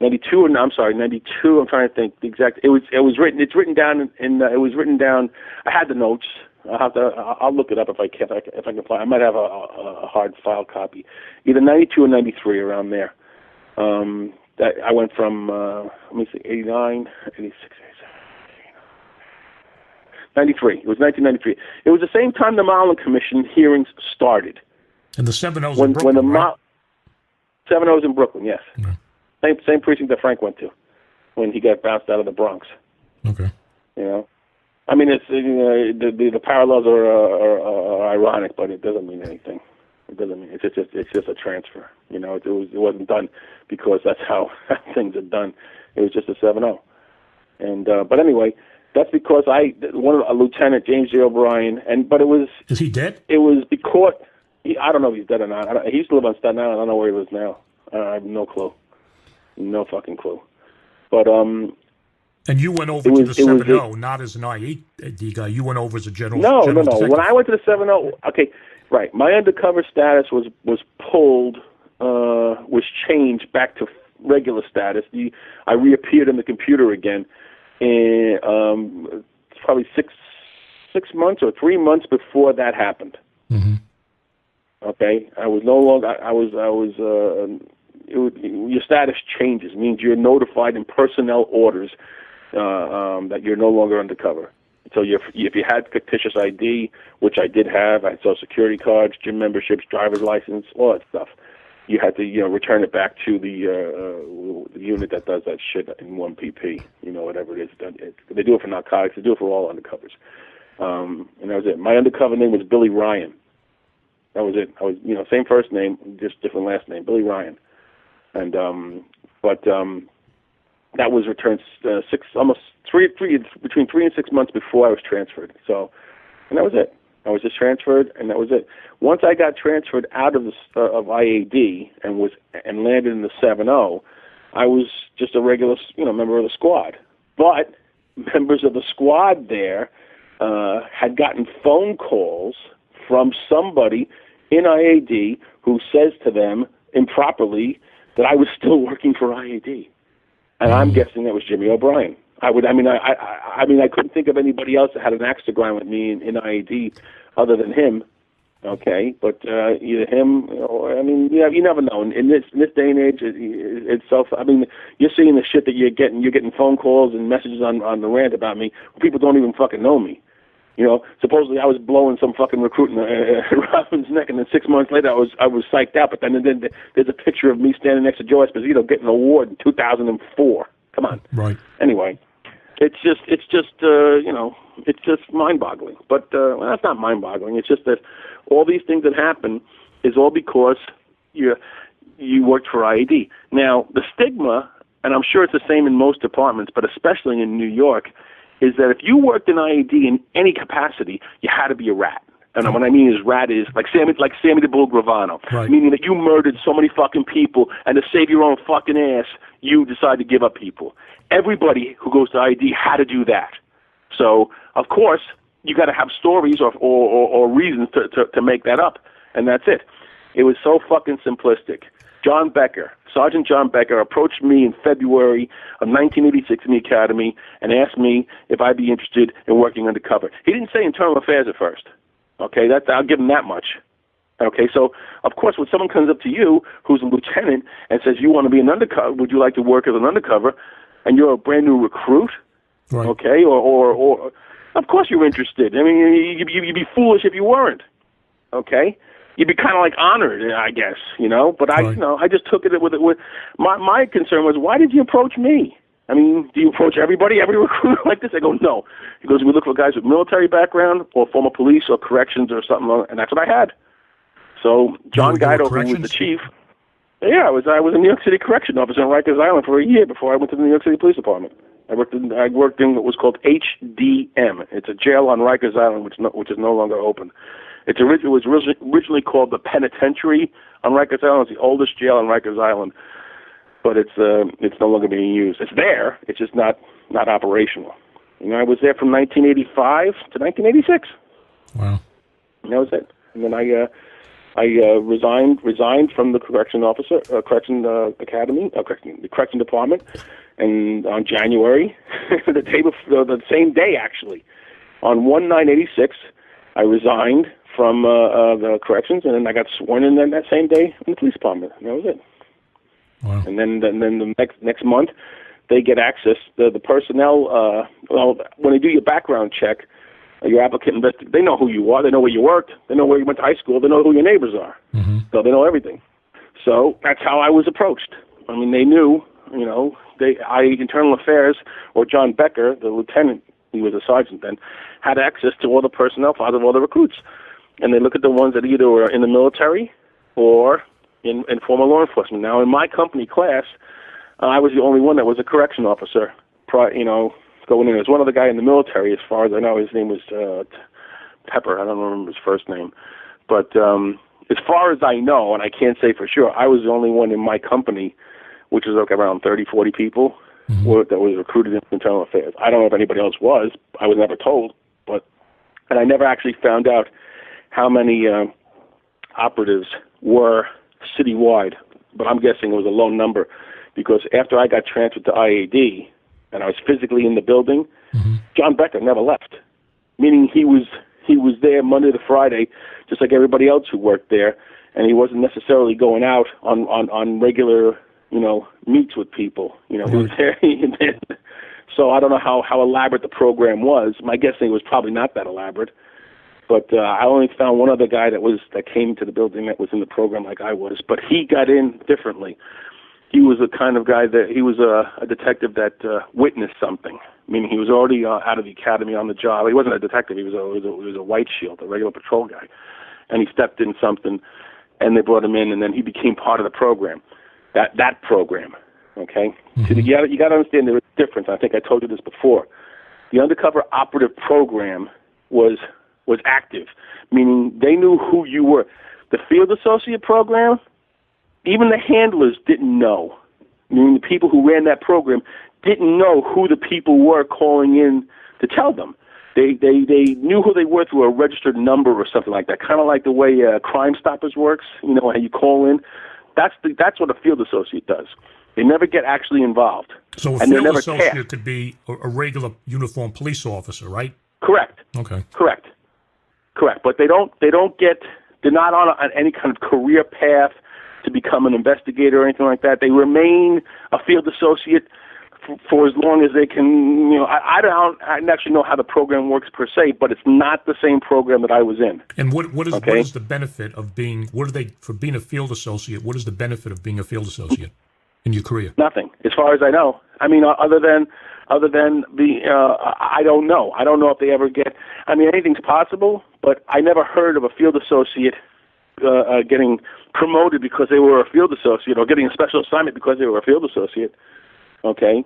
92, I'm sorry, 92, I'm trying to think the exact... It's written down, I had the notes. I'll look it up if I can find. I might have a hard file copy. Either 92 or 93, around there. That I went from, 89, 86, 93. It was 1993. It was the same time the Nolan Commission hearings started. And the 7-0's in Brooklyn, right? 7-0's in Brooklyn, yes. Yeah. Same precinct that Frank went to when he got bounced out of the Bronx. Okay. I mean, it's the parallels are ironic, but it doesn't mean anything. It doesn't mean it's just a transfer. It wasn't done because that's how things are done. It was just a 7-0. And but anyway, that's because a Lieutenant James J. O'Brien, but it was... Is he dead? It was because... I don't know if he's dead or not. He used to live on Staten Island. I don't know where he lives now. I have no clue. No fucking clue. But, And you went over to the 7-0, not as an IAD guy. You went over as a general... No. Detective. When I went to the 7-0... Okay, right. My undercover status was pulled, was changed back to regular status. I reappeared in the computer again. And probably six months or 3 months before that happened. Mm-hmm. Okay, I was no longer. Your status changes. It means you're notified in personnel orders that you're no longer undercover. So if you had fictitious ID, which I did have, I had Social Security cards, gym memberships, driver's license, all that stuff. You had to return it back to the unit that does that shit in 1PP. Whatever it is. They do it for narcotics. They do it for all undercovers. And that was it. My undercover name was Billy Ryan. That was it. I was, same first name, just different last name, Billy Ryan. And that was returned between 3 and 6 months before I was transferred. So, and that was it. I was just transferred, and that was it. Once I got transferred out of IAD and landed in the 7-0, I was just a regular, member of the squad. But members of the squad there had gotten phone calls from somebody in IAD who says to them improperly that I was still working for IAD, and I'm guessing that was Jimmy O'Brien. I couldn't think of anybody else that had an axe to grind with me in IAD other than him. Okay, but either him or you never know. In this day and age, it's so. You're seeing the shit that you're getting. You're getting phone calls and messages on the rant about me. People don't even fucking know me. Supposedly I was blowing some fucking recruit in Robin's neck, and then 6 months later I was psyched out. But then there's a picture of me standing next to Joe Esposito getting an award in 2004. Come on. Right. Anyway, it's just mind-boggling. But that's not mind-boggling. It's just that all these things that happen is all because you worked for IAD. Now the stigma, and I'm sure it's the same in most departments, but especially in New York, is that if you worked in IAD in any capacity, you had to be a rat. And what I mean is rat is like Sammy the Bull Gravano, right. Meaning that you murdered so many fucking people, and to save your own fucking ass, you decide to give up people. Everybody who goes to IAD had to do that. So, of course, you got to have stories or reasons to make that up, and that's it. It was so fucking simplistic. John Becker, Sergeant John Becker, approached me in February of 1986 in the academy and asked me if I'd be interested in working undercover. He didn't say Internal Affairs at first. Okay, I'll give him that much. Okay, so of course when someone comes up to you who's a lieutenant and says you want to be an undercover, would you like to work as an undercover, and you're a brand new recruit, right. Okay, or of course you're interested. I mean, you'd be foolish if you weren't. Okay. You'd be kind of like honored, I guess, But I just took it with my concern was, why did you approach me? I mean, do you approach every recruiter like this? I go, no. He goes, we look for guys with military background or former police or corrections or something, and that's what I had. So John Guido, who was the chief, I was a New York City correction officer in Rikers Island for a year before I went to the New York City Police Department. I worked in what was called HDM. It's a jail on Rikers Island, which is no longer open. It was originally called the Penitentiary on Rikers Island. It's the oldest jail on Rikers Island, but it's no longer being used. It's there. It's just not operational. I was there from 1985 to 1986. Wow. And that was it. And then I resigned from the correction department, and on January, the same day actually, on 1/9/86, I resigned from the corrections, and then I got sworn in that same day in the police department. And that was it. Wow. And then the next month, they get access. The personnel, when they do your background check, your applicant they know who you are. They know where you worked. They know where you went to high school. They know who your neighbors are. Mm-hmm. So they know everything. So that's how I was approached. I mean, they knew, Internal Affairs, or John Becker, the lieutenant, he was a sergeant then, had access to all the personnel files of all the recruits. And they look at the ones that either were in the military or in former law enforcement. Now, in my company class, I was the only one that was a correction officer, going in. There was one other guy in the military, as far as I know. His name was Pepper. I don't remember his first name. But as far as I know, and I can't say for sure, I was the only one in my company, which was around 30, 40 people, that was recruited in Internal Affairs. I don't know if anybody else was. I was never told. And I never actually found out how many operatives were citywide. But I'm guessing it was a low number, because after I got transferred to IAD and I was physically in the building, John Becker never left. Meaning he was there Monday to Friday, just like everybody else who worked there, and he wasn't necessarily going out on regular, meets with people. He was there. So I don't know how elaborate the program was. My guessing was probably not that elaborate. But I only found one other guy that came to the building that was in the program like I was, but he got in differently. He was the kind of guy that he was a detective that witnessed something. Meaning he was already out of the academy on the job. He wasn't a detective. He was a white shield, a regular patrol guy, and he stepped in something, and they brought him in, and then he became part of the program. That program, okay. So you got to understand there is a difference. I think I told you this before. The undercover operative program was active, meaning they knew who you were. The field associate program, even the handlers didn't know. Meaning the people who ran that program didn't know who the people were calling in to tell them. They knew who they were through a registered number or something like that, kind of like the way Crime Stoppers works. How you call in. That's what a field associate does. They never get actually involved. So a field associate could be a regular uniformed police officer, right? Correct. Okay. Correct. But they're not on any kind of career path to become an investigator or anything like that. They remain a field associate for as long as they can. I don't actually know how the program works per se, but it's not the same program that I was in. And what is the benefit of being? For being a field associate? What is the benefit of being a field associate in your career? Nothing, as far as I know. I mean, other than I don't know. I don't know if they ever get. I mean, anything's possible, but I never heard of a field associate getting promoted because they were a field associate, or getting a special assignment because they were a field associate. Okay,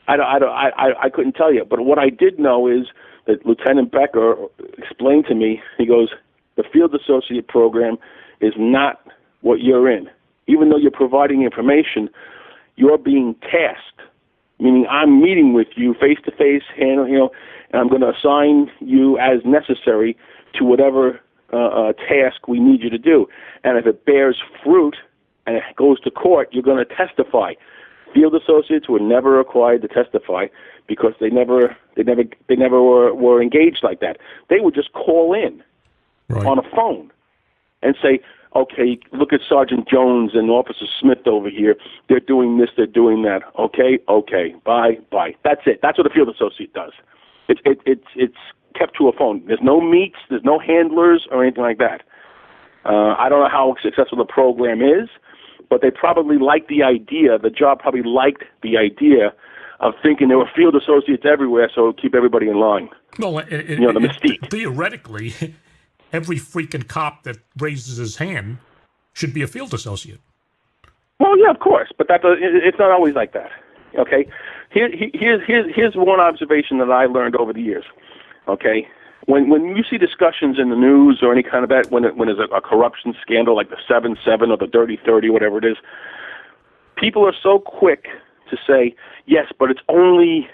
I couldn't tell you, but what I did know is that Lieutenant Becker explained to me. He goes, the field associate program is not what you're in. Even though you're providing information, you're being tasked. Meaning, I'm meeting with you face to face, and I'm going to assign you as necessary to whatever task we need you to do. And if it bears fruit and it goes to court, you're going to testify. Field associates were never required to testify because they never were engaged like that. They would just call in on a phone and say, okay, look at Sergeant Jones and Officer Smith over here. They're doing this, they're doing that. Okay, bye. That's it. That's what a field associate does. It's kept to a phone. There's no meets, there's no handlers or anything like that. I don't know how successful the program is, but they probably liked the idea. The job probably liked the idea of thinking there were field associates everywhere, so keep everybody in line. Well, the mystique. Theoretically, every freaking cop that raises his hand should be a field associate. Well, yeah, of course, but it's not always like that. Okay, here's one observation that I learned over the years. Okay, when you see discussions in the news or any kind of that, when there's a corruption scandal like the 7-7 or the Dirty 30, whatever it is, people are so quick to say, yes, but it's only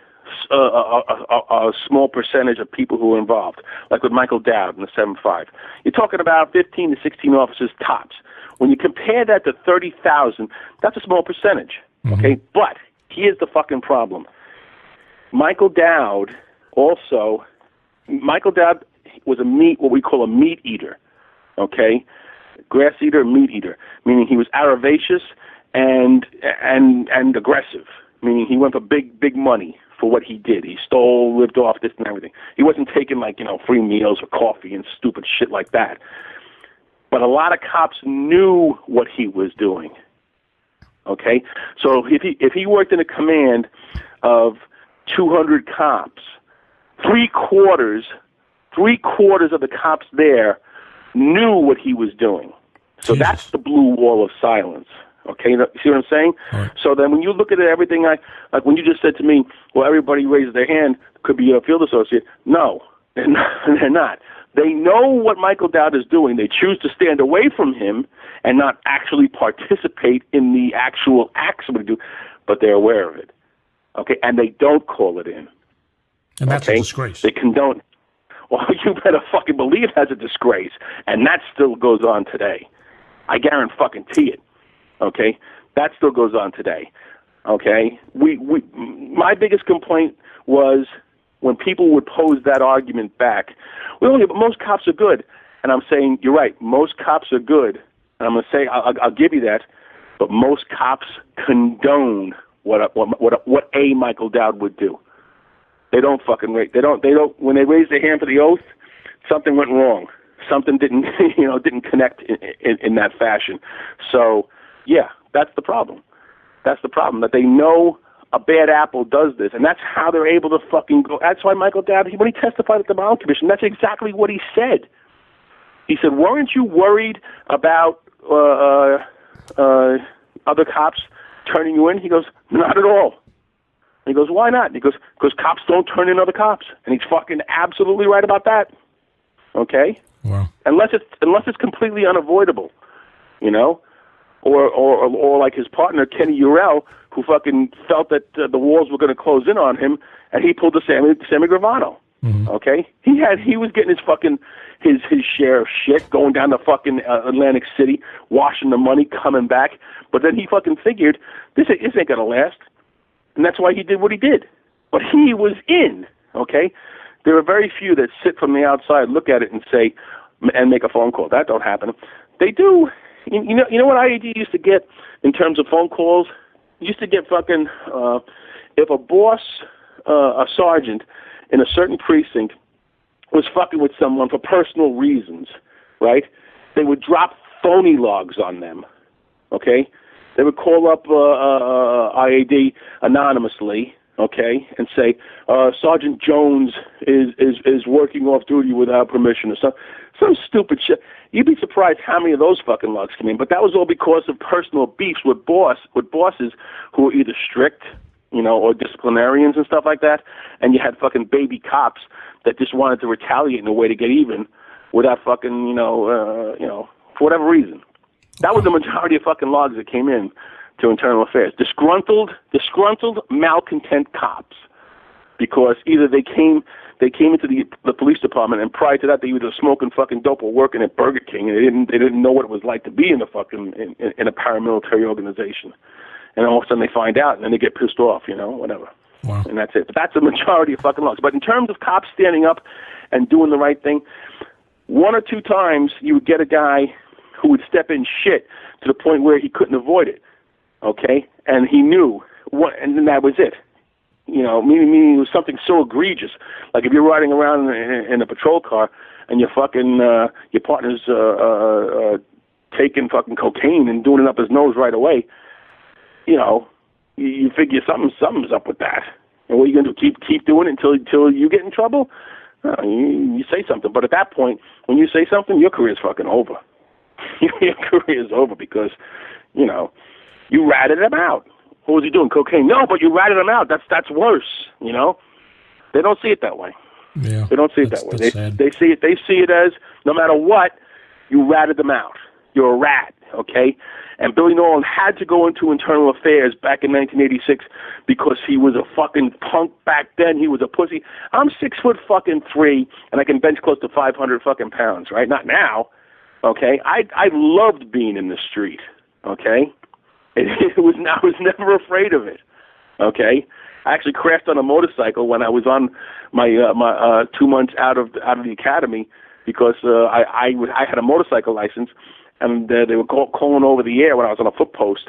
a small percentage of people who are involved, like with Michael Dowd in the 7-5. You're talking about 15 to 16 officers tops. When you compare that to 30,000, that's a small percentage, okay? But here's the fucking problem. Michael Dowd was what we call a meat eater, okay? Grass eater, meat eater, meaning he was avaricious and aggressive, meaning he went for big money for what he did. He stole, lived off this and everything. He wasn't taking free meals or coffee and stupid shit like that. But a lot of cops knew what he was doing. Okay? So if he worked in a command of 200 cops, three quarters of the cops there knew what he was doing. So that's the blue wall of silence. Okay, you see what I'm saying? Right. So then when you look at everything, like when you just said to me, well, everybody raises their hand, could be a field associate. No, they're not. They know what Michael Dowd is doing. They choose to stand away from him and not actually participate in the actual acts of what he do, but they're aware of it. Okay, and they don't call it in. And that's a disgrace. They condone. Well, you better fucking believe that's a disgrace, and that still goes on today. I guarantee it. Okay, that still goes on today. Okay, my biggest complaint was when people would pose that argument back. Well, but most cops are good, and I'm saying you're right. Most cops are good, and I'm going to say I'll give you that. But most cops condone what a Michael Dowd would do. They don't fucking rate. They don't. When they raise their hand for the oath, something went wrong. Something didn't connect in that fashion. So. Yeah, that's the problem. That's the problem, that they know a bad apple does this, and that's how they're able to fucking go. That's why Michael Dowd, when he testified at the Bond Commission, that's exactly what he said. He said, weren't you worried about other cops turning you in? He goes, not at all. And he goes, why not? And he goes, because cops don't turn in other cops. And he's fucking absolutely right about that. Okay? Wow. Unless it's completely unavoidable, you know? Or like his partner, Kenny Urell, who fucking felt that the walls were going to close in on him, and he pulled the Sammy Gravano. Mm-hmm. Okay? He was getting his share of shit, going down to fucking Atlantic City, washing the money, coming back. But then he fucking figured, this ain't going to last. And that's why he did what he did. But he was in, okay? There are very few that sit from the outside, look at it, and say, and make a phone call. That don't happen. They do. You know what IAD used to get in terms of phone calls? You used to get fucking, if a boss, a sergeant in a certain precinct was fucking with someone for personal reasons, right? They would drop phony logs on them, okay? They would call up IAD anonymously, okay, and say, Sergeant Jones is working off duty without permission or some stupid shit. You'd be surprised how many of those fucking logs come in. But that was all because of personal beefs with bosses who were either strict, you know, or disciplinarians and stuff like that. And you had fucking baby cops that just wanted to retaliate in a way to get even without fucking, you know, for whatever reason. That was the majority of fucking logs that came in to Internal Affairs. Disgruntled, malcontent cops. Because either they came they came into the police department, and prior to that, they either smoking fucking dope or working at Burger King, and they didn't know what it was like to be in in a paramilitary organization. And all of a sudden they find out, and then they get pissed off, whatever. Wow. And that's it. But that's the majority of fucking logs. But in terms of cops standing up and doing the right thing, 1 or 2 times you would get a guy who would step in shit to the point where he couldn't avoid it, okay? And he knew what, and then that was it. Meaning it was something so egregious. Like if you're riding around in a patrol car and your partner's taking fucking cocaine and doing it up his nose right away, you figure something's up with that. And what are you going to do? Keep doing it until you get in trouble? You say something. But at that point, when you say something, your career's fucking over. Your career's over because, you ratted him out. What was he doing? Cocaine? No, but you ratted him out. That's worse. They don't see it that way. Yeah, they don't see it that way. Sad. They see it as no matter what, you ratted them out. You're a rat, okay? And Billy Nolan had to go into Internal Affairs back in 1986 because he was a fucking punk back then. He was a pussy. I'm 6'3" and I can bench close to 500 fucking pounds, right? Not now, okay? I loved being in the street, okay? I was never afraid of it, okay? I actually crashed on a motorcycle when I was on my 2 months out of the academy because I had a motorcycle license, and they were calling over the air when I was on a foot post,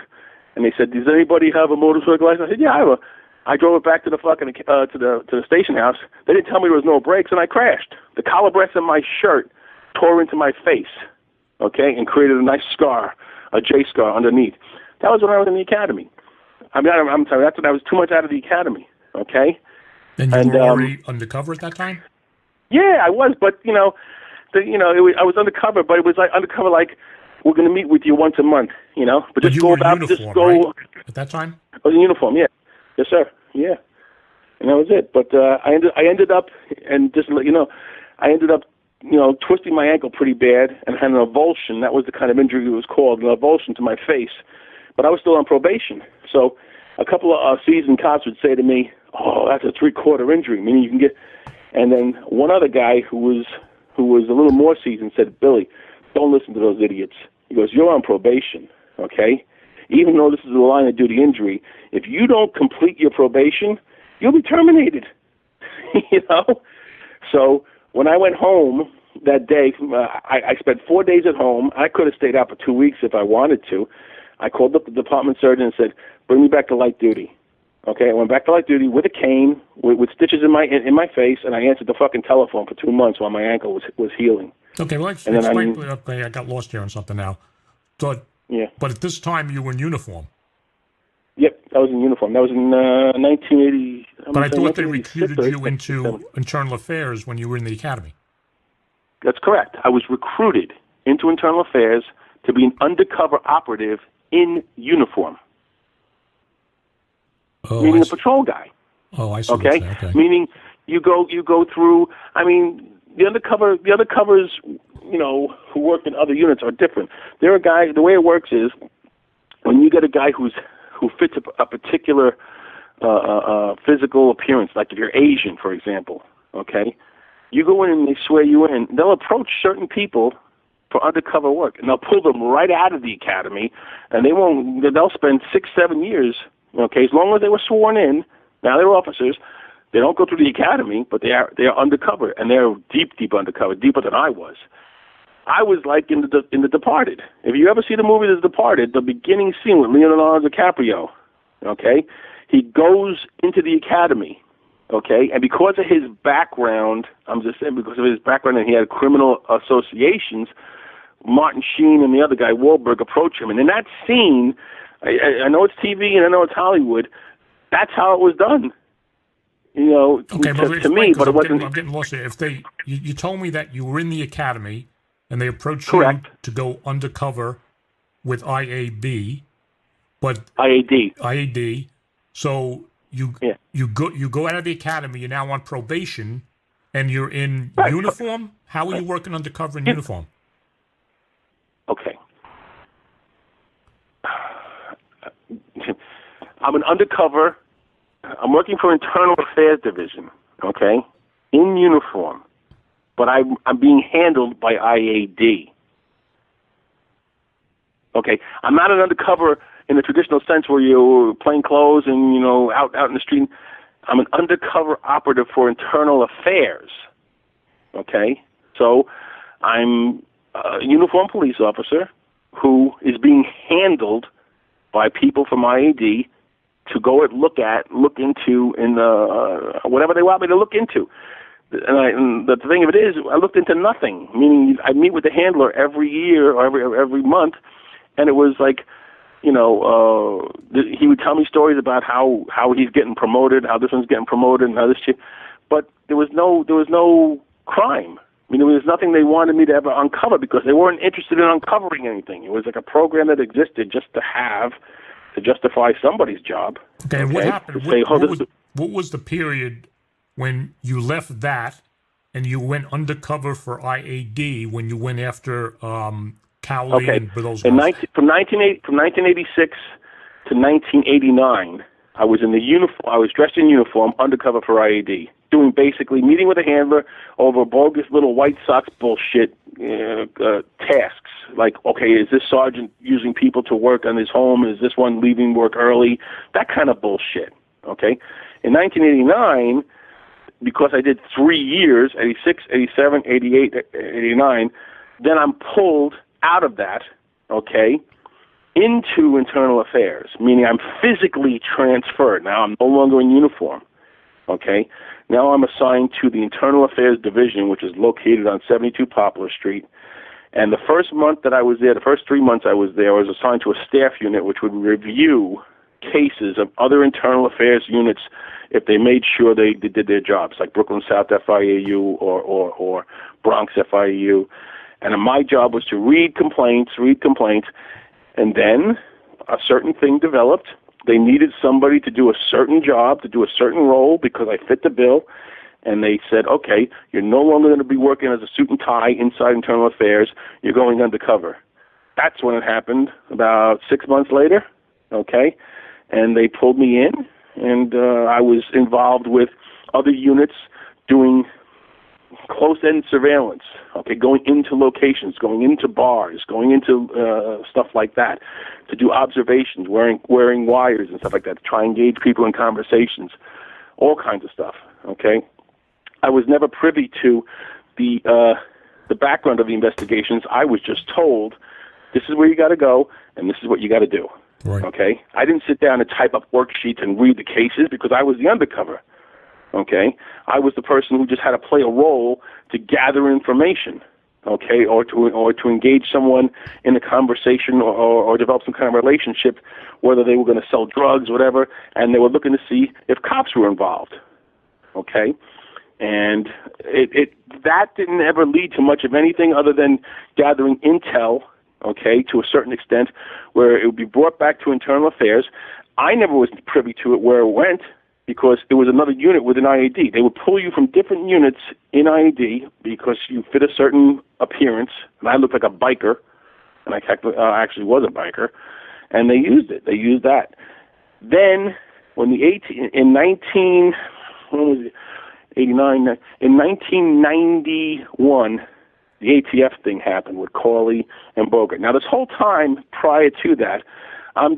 and they said, "Does anybody have a motorcycle license?" I said, "Yeah, I have a." I drove it back to the fucking to the station house. They didn't tell me there was no brakes, and I crashed. The collar brass in my shirt tore into my face, okay, and created a nice scar, a J scar underneath. That was when I was in the academy. I'm sorry, that's when I was 2 months out of the academy, okay? And you were already undercover at that time? Yeah, I was, but, I was undercover, but it was like undercover like, we're going to meet with you once a month, But just go about, just go. Right? At that time? I was in uniform, yeah. Yes, sir, yeah. And that was it. But I ended up, and just to let you know, I ended up, twisting my ankle pretty bad and had an avulsion. That was the kind of injury it was called, an avulsion to my face. But I was still on probation. So a couple of seasoned cops would say to me, "Oh, that's a 3/4 injury, meaning you can get." And then one other guy who was a little more seasoned said, "Billy, don't listen to those idiots." He goes, "You're on probation, okay? Even though this is the line of duty injury, if you don't complete your probation, you'll be terminated." So when I went home that day, I spent 4 days at home. I could have stayed out for 2 weeks if I wanted to. I called up the department surgeon and said, "Bring me back to light duty." Okay, I went back to light duty with a cane, with stitches in my face, and I answered the fucking telephone for 2 months while my ankle was healing. Okay, well, explain. Okay, I got lost here on something now. So, yeah. But at this time, you were in uniform. Yep, I was in uniform. That was in 1980. But I thought they recruited you into Internal Affairs when you were in the academy. That's correct. I was recruited into Internal Affairs to be an undercover operative in uniform. Oh, meaning a patrol guy. Oh, I see. Okay? Okay. Meaning you go through. I mean, the undercovers, who work in other units are different. There are guys. The way it works is when you get a guy who fits a particular physical appearance, like if you're Asian, for example. Okay, you go in and they swear you in. They'll approach certain people for undercover work, and they'll pull them right out of the academy, and they'll spend 6-7 years. Okay, as long as they were sworn in, now they're officers. They don't go through the academy, but they are undercover, and they're deep undercover, deeper than I was. I was like in the Departed. If you ever see the movie The Departed, the beginning scene with Leonardo DiCaprio, okay, he goes into the academy, okay, and because of his background, I'm just saying because of his background, and he had criminal associations, Martin Sheen and the other guy, Wahlberg, approach him, and in that scene, I know it's TV and I know it's Hollywood. That's how it was done. Okay, to me, but it wasn't. I'm getting lost here. If you told me that you were in the academy and they approached Correct. you to go undercover with IAB, but IAD. So you go out of the academy. You're now on probation, and you're in uniform. How are you working undercover in uniform? Okay. I'm an undercover. I'm working for Internal Affairs Division, okay, in uniform, but I'm being handled by IAD. Okay, I'm not an undercover in the traditional sense where you're plain clothes and, out in the street. I'm an undercover operative for internal affairs. Okay, so I'm a uniformed police officer who is being handled by people from IAD to go and look into whatever they want me to look into. And the thing of it is, I looked into nothing, meaning I meet with the handler every year or every month, and it was like, he would tell me stories about how he's getting promoted, how this one's getting promoted, and how this shit, but there was no crime. I mean, there was nothing they wanted me to ever uncover because they weren't interested in uncovering anything. It was like a program that existed just to justify somebody's job. Okay, and what happened? What was the period when you left that and you went undercover for IAD when you went after Cowley and those guys? From 1986 to 1989, I was in the uniform. I was dressed in uniform, undercover for IAD, doing basically meeting with a handler over bogus little White Sox bullshit tasks. Like, okay, is this sergeant using people to work on his home? Is this one leaving work early? That kind of bullshit. Okay, in 1989, because I did 3 years, 86, 87, 88, 89, then I'm pulled out of that. Okay. Into internal affairs, meaning I'm physically transferred. Now I'm no longer in uniform, okay? Now I'm assigned to the Internal Affairs Division, which is located on 72 Poplar Street. And the first month that I was there, the first 3 months I was there, I was assigned to a staff unit which would review cases of other internal affairs units if they made sure they did their jobs, like Brooklyn South FIAU or Bronx FIAU. And my job was to read complaints, and then a certain thing developed. They needed somebody to do a certain job, to do a certain role because I fit the bill. And they said, okay, you're no longer going to be working as a suit and tie inside internal affairs. You're going undercover. That's when it happened, about 6 months later, okay? And they pulled me in, and I was involved with other units doing close-end surveillance, okay, going into locations, going into bars, going into stuff like that, to do observations, wearing wires and stuff like that, to try and engage people in conversations, all kinds of stuff, okay? I was never privy to the background of the investigations. I was just told, this is where you got to go, and this is what you got to do, okay? I didn't sit down and type up worksheets and read the cases because I was the undercover. Okay, I was the person who just had to play a role to gather information, okay, or to engage someone in a conversation or develop some kind of relationship, whether they were going to sell drugs, whatever, and they were looking to see if cops were involved, okay, and that didn't ever lead to much of anything other than gathering intel, okay, to a certain extent, where it would be brought back to internal affairs. I never was privy to it where it went, because it was another unit within IAD. They would pull you from different units in IAD because you fit a certain appearance, and I looked like a biker, and I actually was a biker, and they used it. They used that. Then, when in 1991, the ATF thing happened with Cawley and Bogart. Now, this whole time prior to that, I'm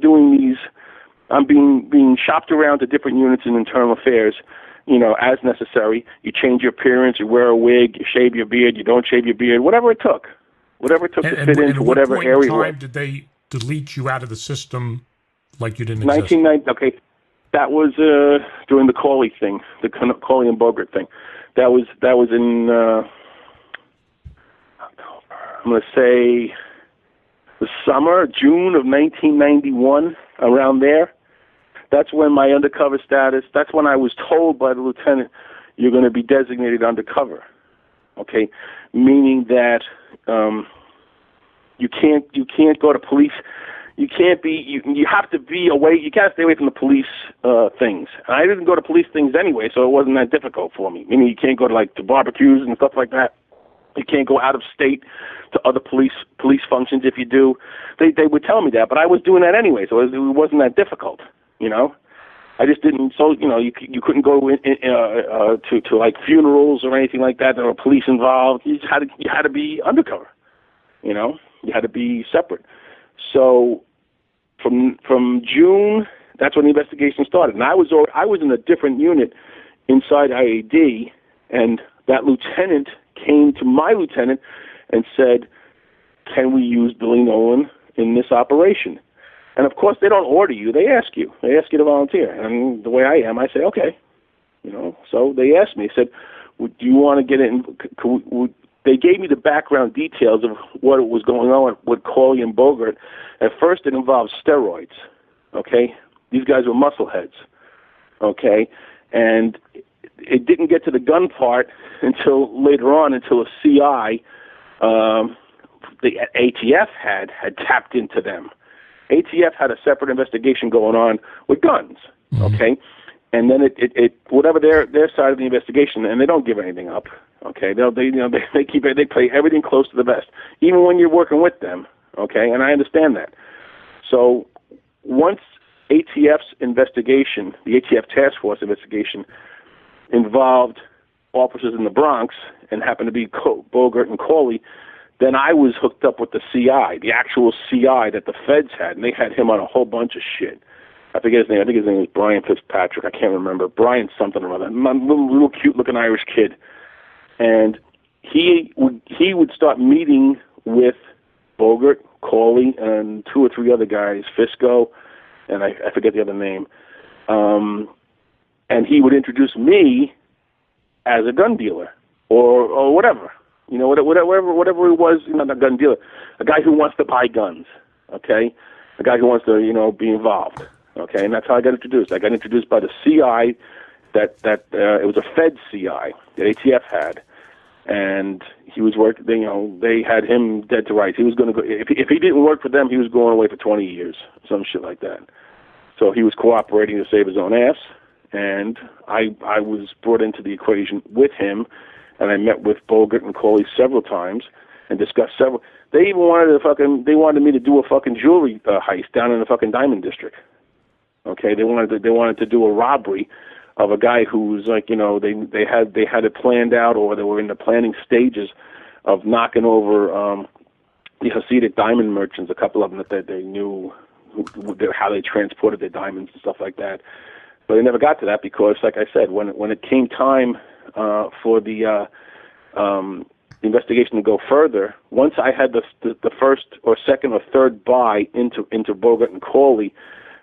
being shopped around to different units in internal affairs, as necessary. You change your appearance, you wear a wig, you shave your beard, you don't shave your beard, whatever it took to fit into whatever area. What time did they delete you out of the system like you didn't exist? 1990. Okay, that was during the Cawley thing, the Cawley and Bogart thing. That was in I'm going to say the summer, June of 1991, around there. That's when my undercover status, that's when I was told by the lieutenant, you're going to be designated undercover, okay? Meaning that you can't go to police, you have to be away, you can't stay away from the police things. And I didn't go to police things anyway, so it wasn't that difficult for me. Meaning you can't go to barbecues and stuff like that. You can't go out of state to other police functions if you do. They would tell me that, but I was doing that anyway, so it wasn't that difficult. I just didn't. So you couldn't go to like funerals or anything like that. There were police involved. You had to be undercover. You had to be separate. So from June, that's when the investigation started. And I was in a different unit inside IAD, and that lieutenant came to my lieutenant and said, "Can we use Billy Nolan in this operation?" And of course, they don't order you. They ask you. They ask you to volunteer. And the way I am, I say, okay. So they asked me. They said, "Do you want to get in?" They gave me the background details of what was going on with Cawley and Bogart. At first, it involved steroids. Okay, these guys were muscleheads. Okay, and it didn't get to the gun part until later on, until a CI, the ATF had tapped into them. ATF had a separate investigation going on with guns, okay? And then it whatever their side of the investigation, and they don't give anything up, okay? They play everything close to the vest, even when you're working with them, okay? And I understand that. So once ATF's investigation, the ATF task force investigation, involved officers in the Bronx and happened to be Bogart and Cawley, then I was hooked up with the CI, the actual CI that the feds had, and they had him on a whole bunch of shit. I forget his name. I think his name was Brian Fitzpatrick. I can't remember. Brian something or other. Little cute-looking Irish kid. And he would start meeting with Bogart, Cawley, and 2 or 3 other guys, Fisco, and I forget the other name. And he would introduce me as a gun dealer or whatever. Whatever it was, not a gun dealer, a guy who wants to buy guns, okay? A guy who wants to, be involved, okay? And that's how I got introduced. I got introduced by the CI that it was a Fed CI that ATF had, and he was working. They had him dead to rights. He was going to go if he didn't work for them, he was going away for 20 years, some shit like that. So he was cooperating to save his own ass, and I was brought into the equation with him. And I met with Bogart and Cawley several times and discussed several. They even wanted me to do a fucking jewelry heist down in the fucking Diamond District. Okay, they wanted to do a robbery of a guy who's like, they had it planned out, or they were in the planning stages of knocking over the Hasidic diamond merchants, a couple of them that they knew how they transported their diamonds and stuff like that. But they never got to that because, like I said, when it came time for the investigation to go further, once I had the first or second or third buy into Bogart and Cawley,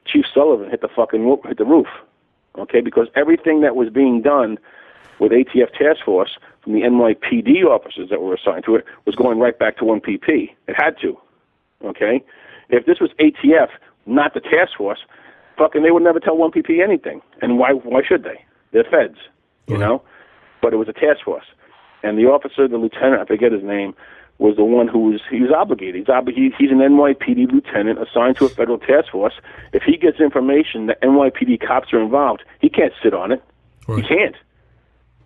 Chief Sullivan hit the roof, okay? Because everything that was being done with ATF task force from the NYPD officers that were assigned to it was going right back to 1PP. It had to, okay? If this was ATF, not the task force, they would never tell 1PP anything. And why should they? They're feds, But it was a task force, and the officer, the lieutenant, I forget his name, was the one who was obligated. He's an NYPD lieutenant assigned to a federal task force. If he gets information that NYPD cops are involved, he can't sit on it. Right. He can't.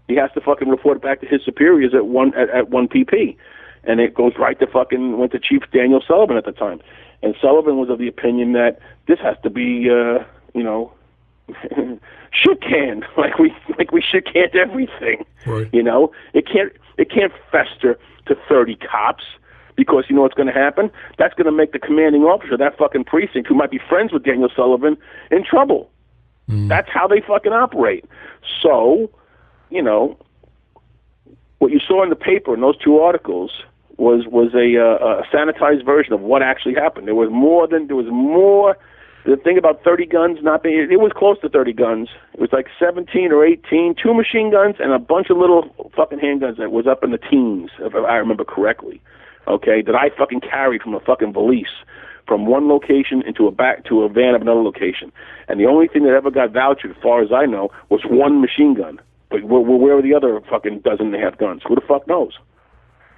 He has to fucking report it back to his superiors at 1PP, and it goes right to went to Chief Daniel Sullivan at the time, and Sullivan was of the opinion that this has to be shit canned, like we shit canned everything. Right. It can't fester to 30 cops, because you know what's going to happen? That's going to make the commanding officer of that fucking precinct, who might be friends with Daniel Sullivan, in trouble. That's how they fucking operate. So, what you saw in the paper in those 2 articles was a sanitized version of what actually happened. There was more. The thing about 30 guns not being, it was close to 30 guns. It was like 17 or 18, 2 machine guns and a bunch of little fucking handguns that was up in the teens, if I remember correctly. Okay, that I fucking carried from a fucking valise from one location into a van of another location. And the only thing that ever got vouchered, as far as I know, was 1 machine gun. But where were the other fucking dozen and a half guns? Who the fuck knows?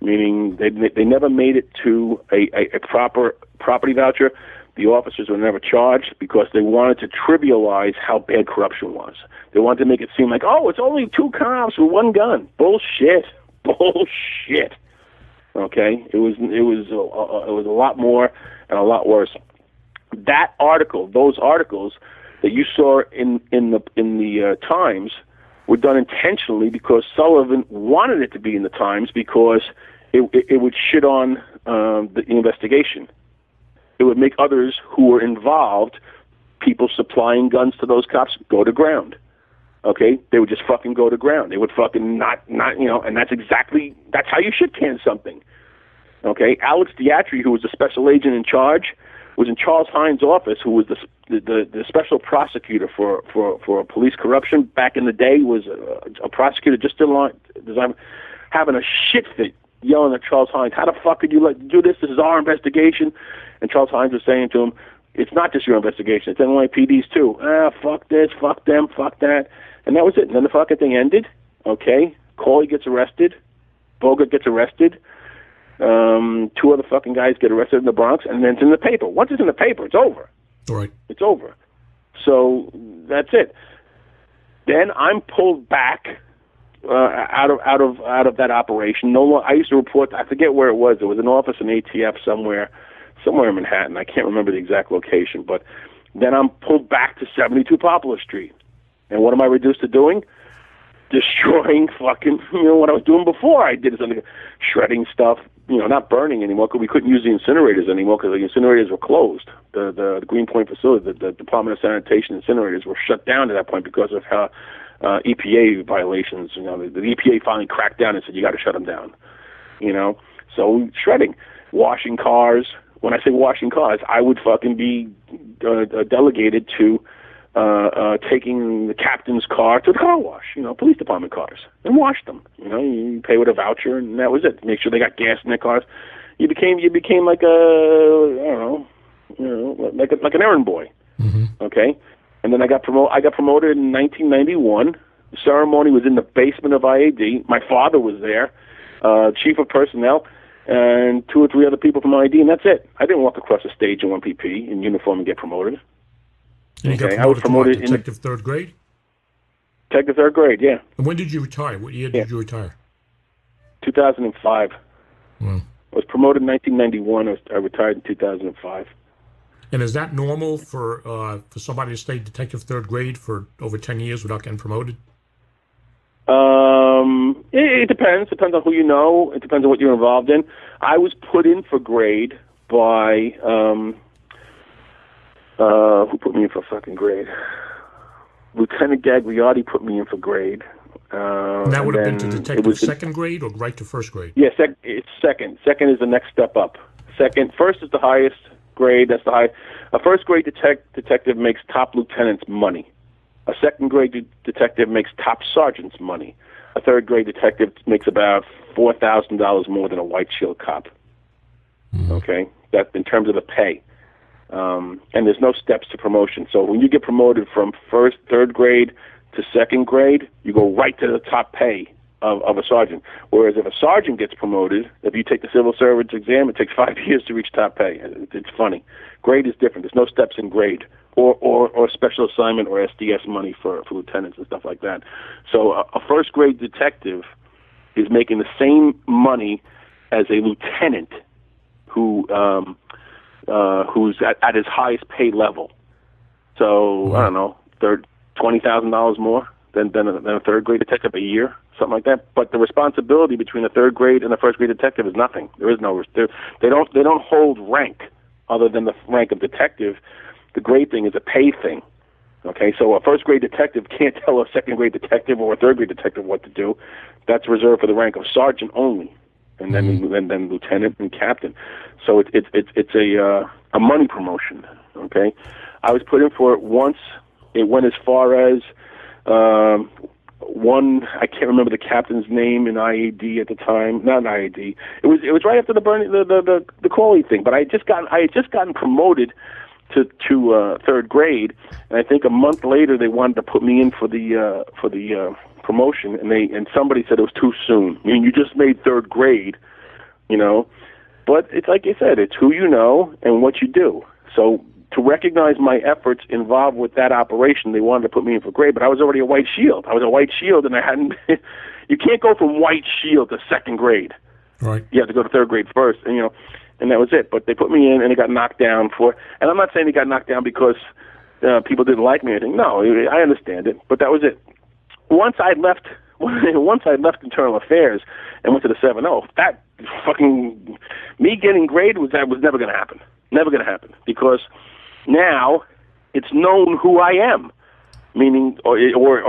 Meaning they never made it to a proper property voucher. The officers were never charged because they wanted to trivialize how bad corruption was. They wanted to make it seem like, oh, it's only 2 cops with 1 gun. Bullshit. Okay, it was a lot more and a lot worse. Those articles that you saw in the Times were done intentionally because Sullivan wanted it to be in the Times because it would shit on the investigation. It would make others who were involved, people supplying guns to those cops, go to ground. Okay, they would just fucking go to ground. They would fucking not, and that's how you shit can something. Okay, Alex Diatri, who was the special agent in charge, was in Charles Hines' office, who was the special prosecutor for police corruption back in the day, was a prosecutor just having a shit fit, yelling at Charles Hines, how the fuck could you do this? This is our investigation. And Charles Hines was saying to him, it's not just your investigation, it's NYPD's too. Fuck this, fuck them, fuck that. And that was it. And then the fucking thing ended. Okay, Cawley gets arrested, Bogart gets arrested, 2 other fucking guys get arrested in the Bronx, and then it's in the paper. Once it's in the paper, it's over. Right. It's over. So that's it. Then I'm pulled back out of that operation. I used to report. I forget where it was. It was an office in ATF somewhere in Manhattan. I can't remember the exact location. But then I'm pulled back to 72 Poplar Street, and what am I reduced to doing? Destroying fucking, what I was doing before. I did something, shredding stuff, not burning anymore because we couldn't use the incinerators anymore because the incinerators were closed. The Greenpoint facility, the Department of Sanitation incinerators were shut down at that point because of EPA violations. The EPA finally cracked down and said, you got to shut them down. So shredding, washing cars. When I say washing cars, I would fucking be delegated to taking the captain's car to the car wash, police department cars, and wash them. You pay with a voucher, and that was it. Make sure they got gas in their cars. You became like like an errand boy. Mm-hmm. Okay, and then I got promoted in 1991. The ceremony was in the basement of IAD. My father was there, chief of personnel, and 2 or 3 other people from IAD, and that's it. I didn't walk across the stage in 1PP in uniform and get promoted. And you got promoted to Detective Third Grade? Detective Third Grade, yeah. And when did you retire? What year did you retire? 2005. Wow. I was promoted in 1991. I retired in 2005. And is that normal for somebody to stay Detective Third Grade for over 10 years without getting promoted? It depends. Depends on who you know. It depends on what you're involved in. I was put in for grade by... who put me in for fucking grade? Lieutenant Gagliotti put me in for grade. And that would have been to detective second grade or right to first grade? Yeah, it's second. Second is the next step up. First is the highest grade. That's the high. A first grade detective makes top lieutenant's money. A second grade detective makes top sergeant's money. A third grade detective makes about $4,000 more than a white shield cop. Mm-hmm. Okay, that in terms of the pay. And there's no steps to promotion. So when you get promoted from third grade to second grade, you go right to the top pay of a sergeant. Whereas if a sergeant gets promoted, if you take the civil service exam, it takes 5 years to reach top pay. It's funny. Grade is different. There's no steps in grade or special assignment or SDS money for lieutenants and stuff like that. So a first grade detective is making the same money as a lieutenant who's at his highest pay level. So I don't know, $20,000 more than a third grade detective a year, something like that. But the responsibility between a third grade and a first grade detective is nothing. There is no. They don't hold rank other than the rank of detective. The grade thing is a pay thing. Okay, so a first grade detective can't tell a second grade detective or a third grade detective what to do. That's reserved for the rank of sergeant only, and then lieutenant and captain. So it's a money promotion. Okay, I was put in for it once. It went as far as one. I can't remember the captain's name in IAD at the time. Not in IAD. It was right after the Cawley thing. But I had just gotten promoted to third grade, and I think a month later they wanted to put me in for the promotion, and somebody said it was too soon. I mean, you just made third grade, you know. But it's like you said, it's who you know and what you do. So to recognize my efforts involved with that operation, they wanted to put me in for grade, but I was already a white shield. I was a white shield, and I hadn't. You can't go from white shield to second grade. Right. You have to go to third grade first, and you know. And that was it. But they put me in, and it got knocked down for. And I'm not saying it got knocked down because people didn't like me or anything. No, I understand it, but that was it. Once I left Internal Affairs and went to the 7-0, that fucking, me getting graded was never going to happen. Never going to happen, because now it's known who I am, meaning, or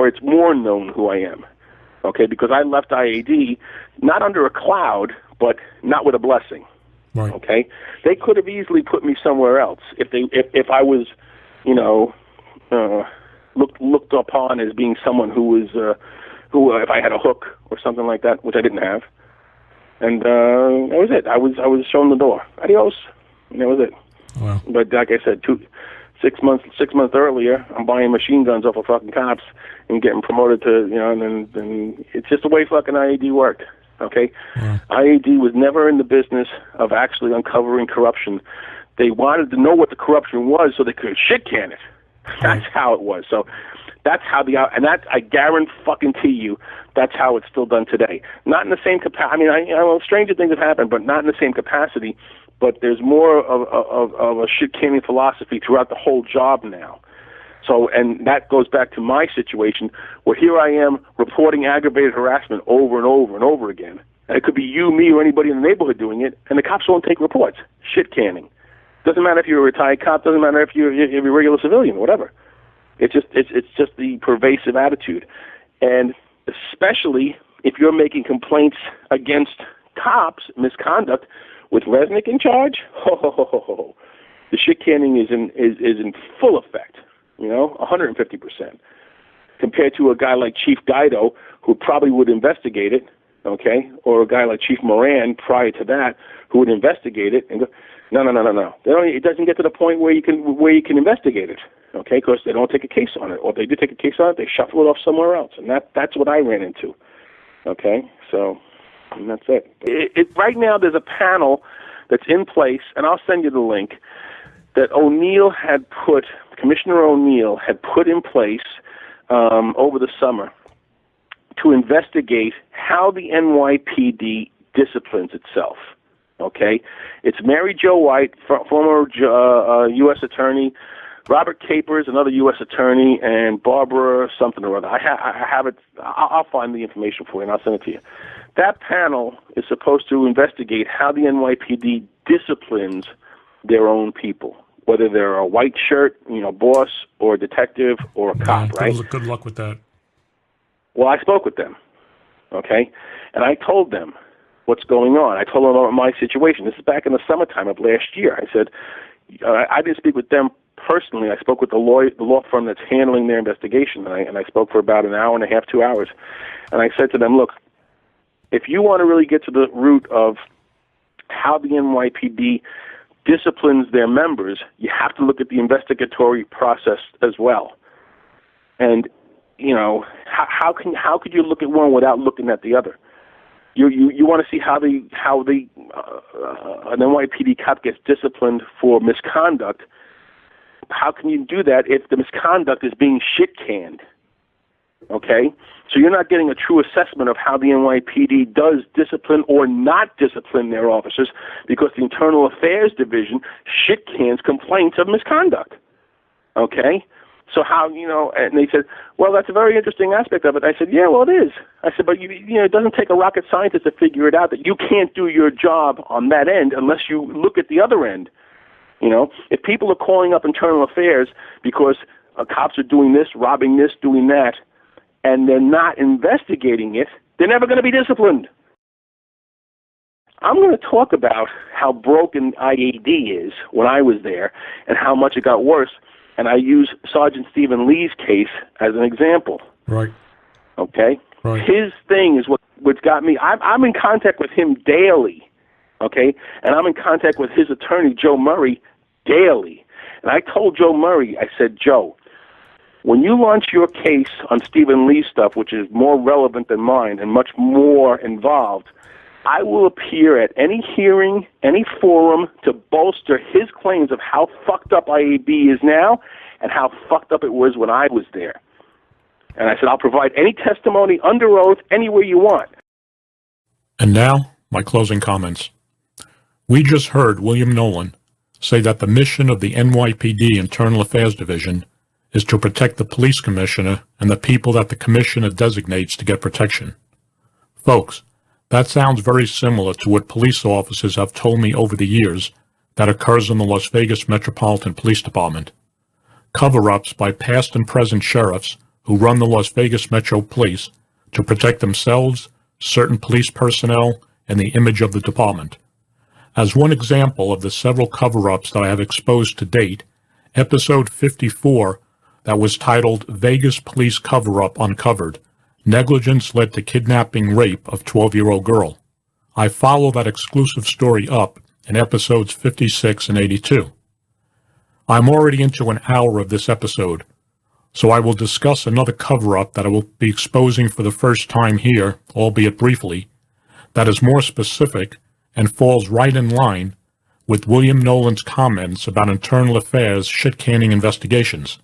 it's more known who I am. Okay, because I left IAD not under a cloud, but not with a blessing. Right. Okay, they could have easily put me somewhere else if I was, looked upon as being someone who was if I had a hook or something like that, which I didn't have, and that was it. I was shown the door. Adios, and that was it. Wow. But like I said, 6 months earlier, I'm buying machine guns off of fucking cops and getting promoted to, and then it's just the way fucking IAD worked. Okay, IAD was never in the business of actually uncovering corruption. They wanted to know what the corruption was so they could shit can it. That's how it was. So that's how I guarantee you, that's how it's still done today. Not in the same capacity. I mean, I know stranger things have happened, but not in the same capacity. But there's more of a shit canning philosophy throughout the whole job now. So, and that goes back to my situation, where here I am reporting aggravated harassment over and over and over again. And it could be you, me, or anybody in the neighborhood doing it, and the cops won't take reports. Shit canning. Doesn't matter if you're a retired cop. Doesn't matter if you're a regular civilian. Whatever. It's just the pervasive attitude, and especially if you're making complaints against cops misconduct with Resnick in charge. The shit canning is in full effect. 150%, compared to a guy like Chief Guido, who probably would investigate it, okay, or a guy like Chief Moran prior to that, who would investigate it and go, no. It doesn't get to the point where you can investigate it, okay, because they don't take a case on it, or if they do take a case on it, they shuffle it off somewhere else, and that's what I ran into, okay, so, and that's it. Right now, there's a panel that's in place, and I'll send you the link, that Commissioner O'Neill had put in place over the summer to investigate how the NYPD disciplines itself. Okay? It's Mary Jo White, former U.S. Attorney, Robert Capers, another U.S. Attorney, and Barbara something or other. I have it. I'll find the information for you, and I'll send it to you. That panel is supposed to investigate how the NYPD disciplines their own people, whether they're a white shirt, boss, or a detective, or a cop, right? Good luck with that. Well, I spoke with them, okay? And I told them what's going on. I told them about my situation. This is back in the summertime of last year. I said, I didn't speak with them personally. I spoke with the law firm that's handling their investigation, and I spoke for about an hour and a half, 2 hours. And I said to them, look, if you want to really get to the root of how the NYPD disciplines their members, you have to look at the investigatory process as well. And how could you look at one without looking at the other? You want to see how an NYPD cop gets disciplined for misconduct. How can you do that if the misconduct is being shit canned? Okay, so you're not getting a true assessment of how the NYPD does discipline or not discipline their officers, because the Internal Affairs Division shit cans complaints of misconduct. Okay, so how, and they said, well, that's a very interesting aspect of it. I said, yeah, well, it is. I said, but it doesn't take a rocket scientist to figure it out that you can't do your job on that end unless you look at the other end. If people are calling up Internal Affairs because cops are doing this, robbing this, doing that, and they're not investigating it, they're never going to be disciplined. I'm going to talk about how broken IAD is when I was there and how much it got worse, and I use Sergeant Stephen Lee's case as an example. Right. Okay? Right. His thing is what's got me. I'm in contact with him daily, okay? And I'm in contact with his attorney, Joe Murray, daily. And I told Joe Murray, I said, Joe, when you launch your case on Stephen Lee's stuff, which is more relevant than mine and much more involved, I will appear at any hearing, any forum to bolster his claims of how fucked up IAB is now and how fucked up it was when I was there. And I said, I'll provide any testimony under oath anywhere you want. And now, my closing comments. We just heard William Nolan say that the mission of the NYPD Internal Affairs Division is to protect the police commissioner and the people that the commissioner designates to get protection. Folks, that sounds very similar to what police officers have told me over the years that occurs in the Las Vegas Metropolitan Police Department. Cover-ups by past and present sheriffs who run the Las Vegas Metro Police to protect themselves, certain police personnel, and the image of the department. As one example of the several cover-ups that I have exposed to date, episode 54 that was titled Vegas Police Cover-Up Uncovered, Negligence Led to Kidnapping Rape of 12-Year-Old Girl. I follow that exclusive story up in episodes 56 and 82. I'm already into an hour of this episode, so I will discuss another cover-up that I will be exposing for the first time here, albeit briefly, that is more specific and falls right in line with William Nolan's comments about internal affairs shit-canning investigations.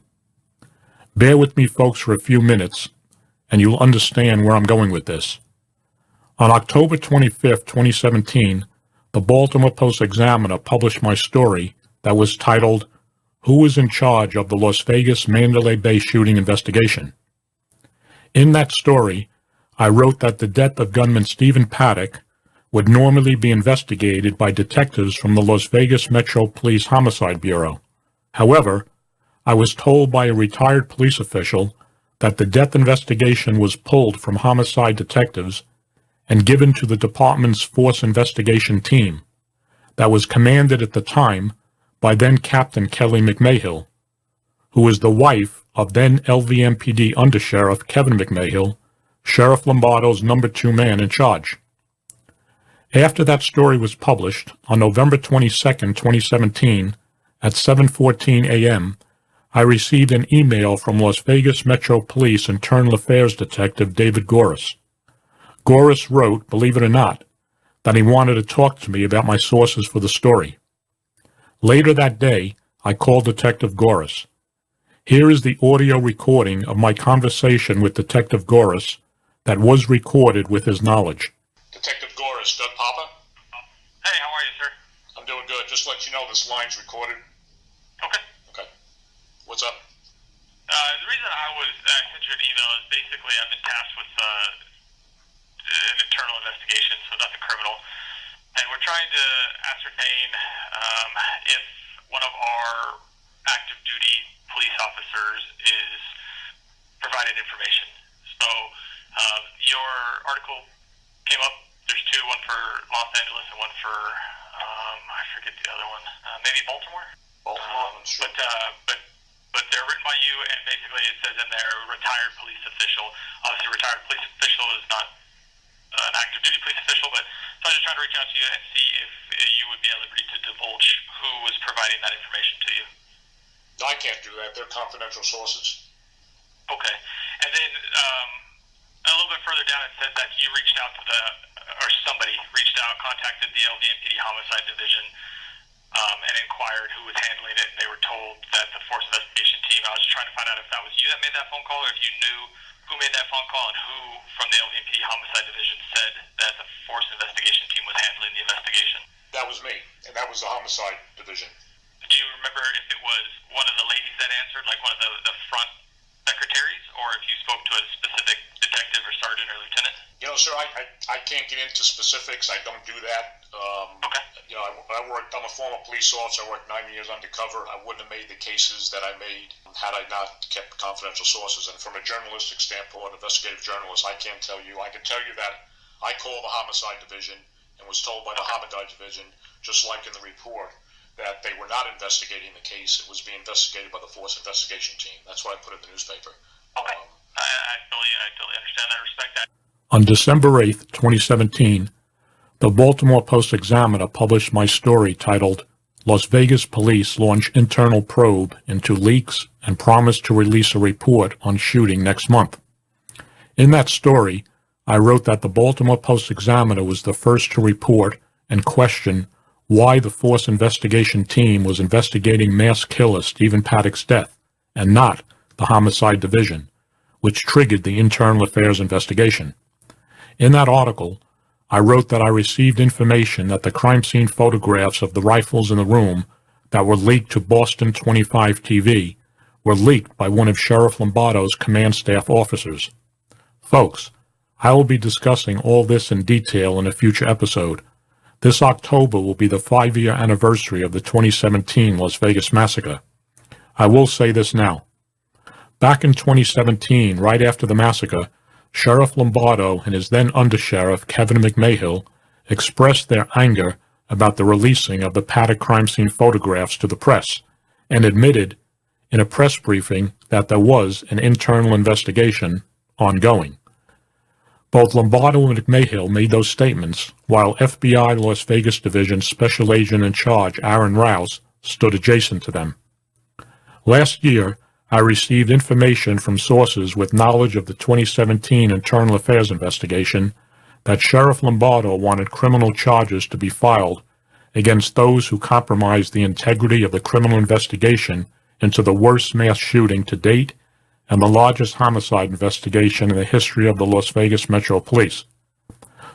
Bear with me, folks, for a few minutes, and you'll understand where I'm going with this. On October 25, 2017, the Baltimore Post-Examiner published my story that was titled, Who is in Charge of the Las Vegas Mandalay Bay Shooting Investigation? In that story, I wrote that the death of gunman Stephen Paddock would normally be investigated by detectives from the Las Vegas Metro Police Homicide Bureau. However, I was told by a retired police official that the death investigation was pulled from homicide detectives and given to the department's force investigation team that was commanded at the time by then Captain Kelly McMahill, who was the wife of then LVMPD Undersheriff Kevin McMahill, Sheriff Lombardo's number 2 man in charge. After that story was published on November 22, 2017, at 7:14 a.m., I received an email from Las Vegas Metro Police Internal Affairs Detective David Goris. Goris wrote, believe it or not, that he wanted to talk to me about my sources for the story. Later that day, I called Detective Goris. Here is the audio recording of my conversation with Detective Goris that was recorded with his knowledge. Detective Goris, Doug Poppa? Hey, how are you, sir? I'm doing good. Just to let you know this line's recorded. Okay. Okay. What's up? The reason I sent you an email is basically I've been tasked with an internal investigation, so nothing criminal. And we're trying to ascertain if one of our active duty police officers is provided information. So your article came up. There's two, one for Los Angeles and one for, I forget the other one, maybe Baltimore? Baltimore, sure. But they're written by you, and basically it says in there, retired police official. Obviously, retired police official is not an active duty police official, but so I'm just trying to reach out to you and see if you would be at liberty to divulge who was providing that information to you. No, I can't do that. They're confidential sources. Okay. And then a little bit further down, it says that you reached out to or somebody reached out, contacted the LVMPD Homicide Division, and inquired who was handling it, and they were told that the force investigation team. I was just trying to find out if that was you that made that phone call, or if you knew who made that phone call and who from the LVMPD Homicide Division said that the force investigation team was handling the investigation. That was me, and that was the Homicide Division. Do you remember if it was one of the ladies that answered, like one of the front secretaries, or if you spoke to a specific detective or sergeant or lieutenant? You know, sir, I can't get into specifics. I don't do that. Okay. You know, I'm a former police officer. I worked 9 years undercover. I wouldn't have made the cases that I made had I not kept confidential sources. And from a journalistic standpoint, investigative journalist, I can't tell you. I can tell you that I called the Homicide Division and was told by the Homicide Division, just like in the report, that they were not investigating the case. It was being investigated by the Force Investigation Team. That's what I put in the newspaper. Okay. I totally understand that. Respect that. On December 8, 2017, the Baltimore Post-Examiner published my story titled, Las Vegas Police Launch Internal Probe into Leaks and Promise to Release a Report on Shooting Next Month. In that story, I wrote that the Baltimore Post-Examiner was the first to report and question why the Force Investigation Team was investigating mass killer Stephen Paddock's death, and not the Homicide Division, which triggered the Internal Affairs investigation. In that article, I wrote that I received information that the crime scene photographs of the rifles in the room that were leaked to Boston 25 TV were leaked by one of Sheriff Lombardo's command staff officers. Folks, I will be discussing all this in detail in a future episode. This October will be the 5-year anniversary of the 2017 Las Vegas Massacre. I will say this now. Back in 2017, right after the massacre, Sheriff Lombardo and his then undersheriff, Kevin McMahill, expressed their anger about the releasing of the padded crime scene photographs to the press, and admitted in a press briefing that there was an internal investigation ongoing. Both Lombardo and McMahill made those statements while FBI Las Vegas Division Special Agent in Charge Aaron Rouse stood adjacent to them. Last year, I received information from sources with knowledge of the 2017 Internal Affairs investigation that Sheriff Lombardo wanted criminal charges to be filed against those who compromised the integrity of the criminal investigation into the worst mass shooting to date and the largest homicide investigation in the history of the Las Vegas Metro Police.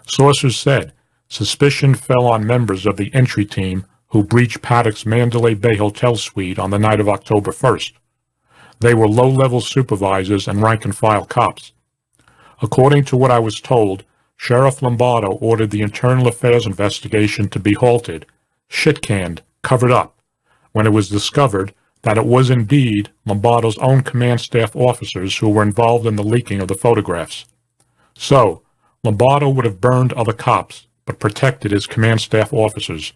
Sources said suspicion fell on members of the entry team who breached Paddock's Mandalay Bay Hotel suite on the night of October 1st. They were low-level supervisors and rank-and-file cops. According to what I was told, Sheriff Lombardo ordered the Internal Affairs investigation to be halted, shit-canned, covered up, when it was discovered that it was indeed Lombardo's own command staff officers who were involved in the leaking of the photographs. So, Lombardo would have burned other cops, but protected his command staff officers.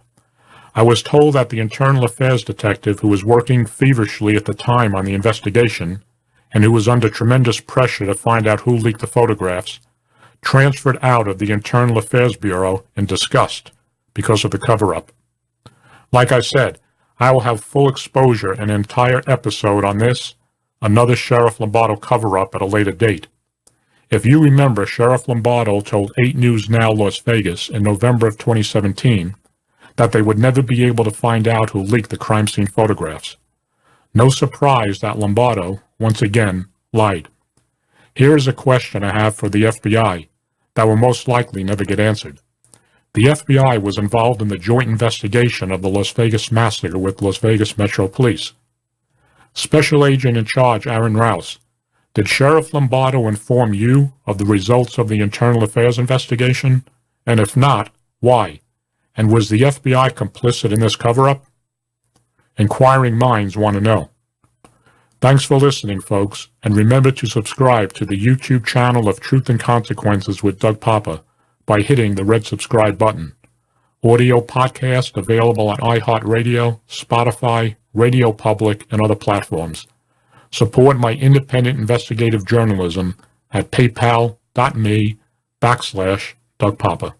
I was told that the Internal Affairs detective who was working feverishly at the time on the investigation, and who was under tremendous pressure to find out who leaked the photographs, transferred out of the Internal Affairs Bureau in disgust because of the cover-up. Like I said, I will have full exposure and an entire episode on this, another Sheriff Lombardo cover-up at a later date. If you remember, Sheriff Lombardo told 8 News Now Las Vegas in November of 2017 that they would never be able to find out who leaked the crime scene photographs. No surprise that Lombardo, once again, lied. Here is a question I have for the FBI that will most likely never get answered. The FBI was involved in the joint investigation of the Las Vegas Massacre with Las Vegas Metro Police. Special Agent in Charge Aaron Rouse, did Sheriff Lombardo inform you of the results of the Internal Affairs investigation? And if not, why? And was the FBI complicit in this cover-up? Inquiring minds want to know. Thanks for listening, folks, and remember to subscribe to the YouTube channel of Truth and Consequences with Doug Poppa by hitting the red subscribe button. Audio podcast available on iHeartRadio, Spotify, Radio Public, and other platforms. Support my independent investigative journalism at paypal.me/Doug Poppa.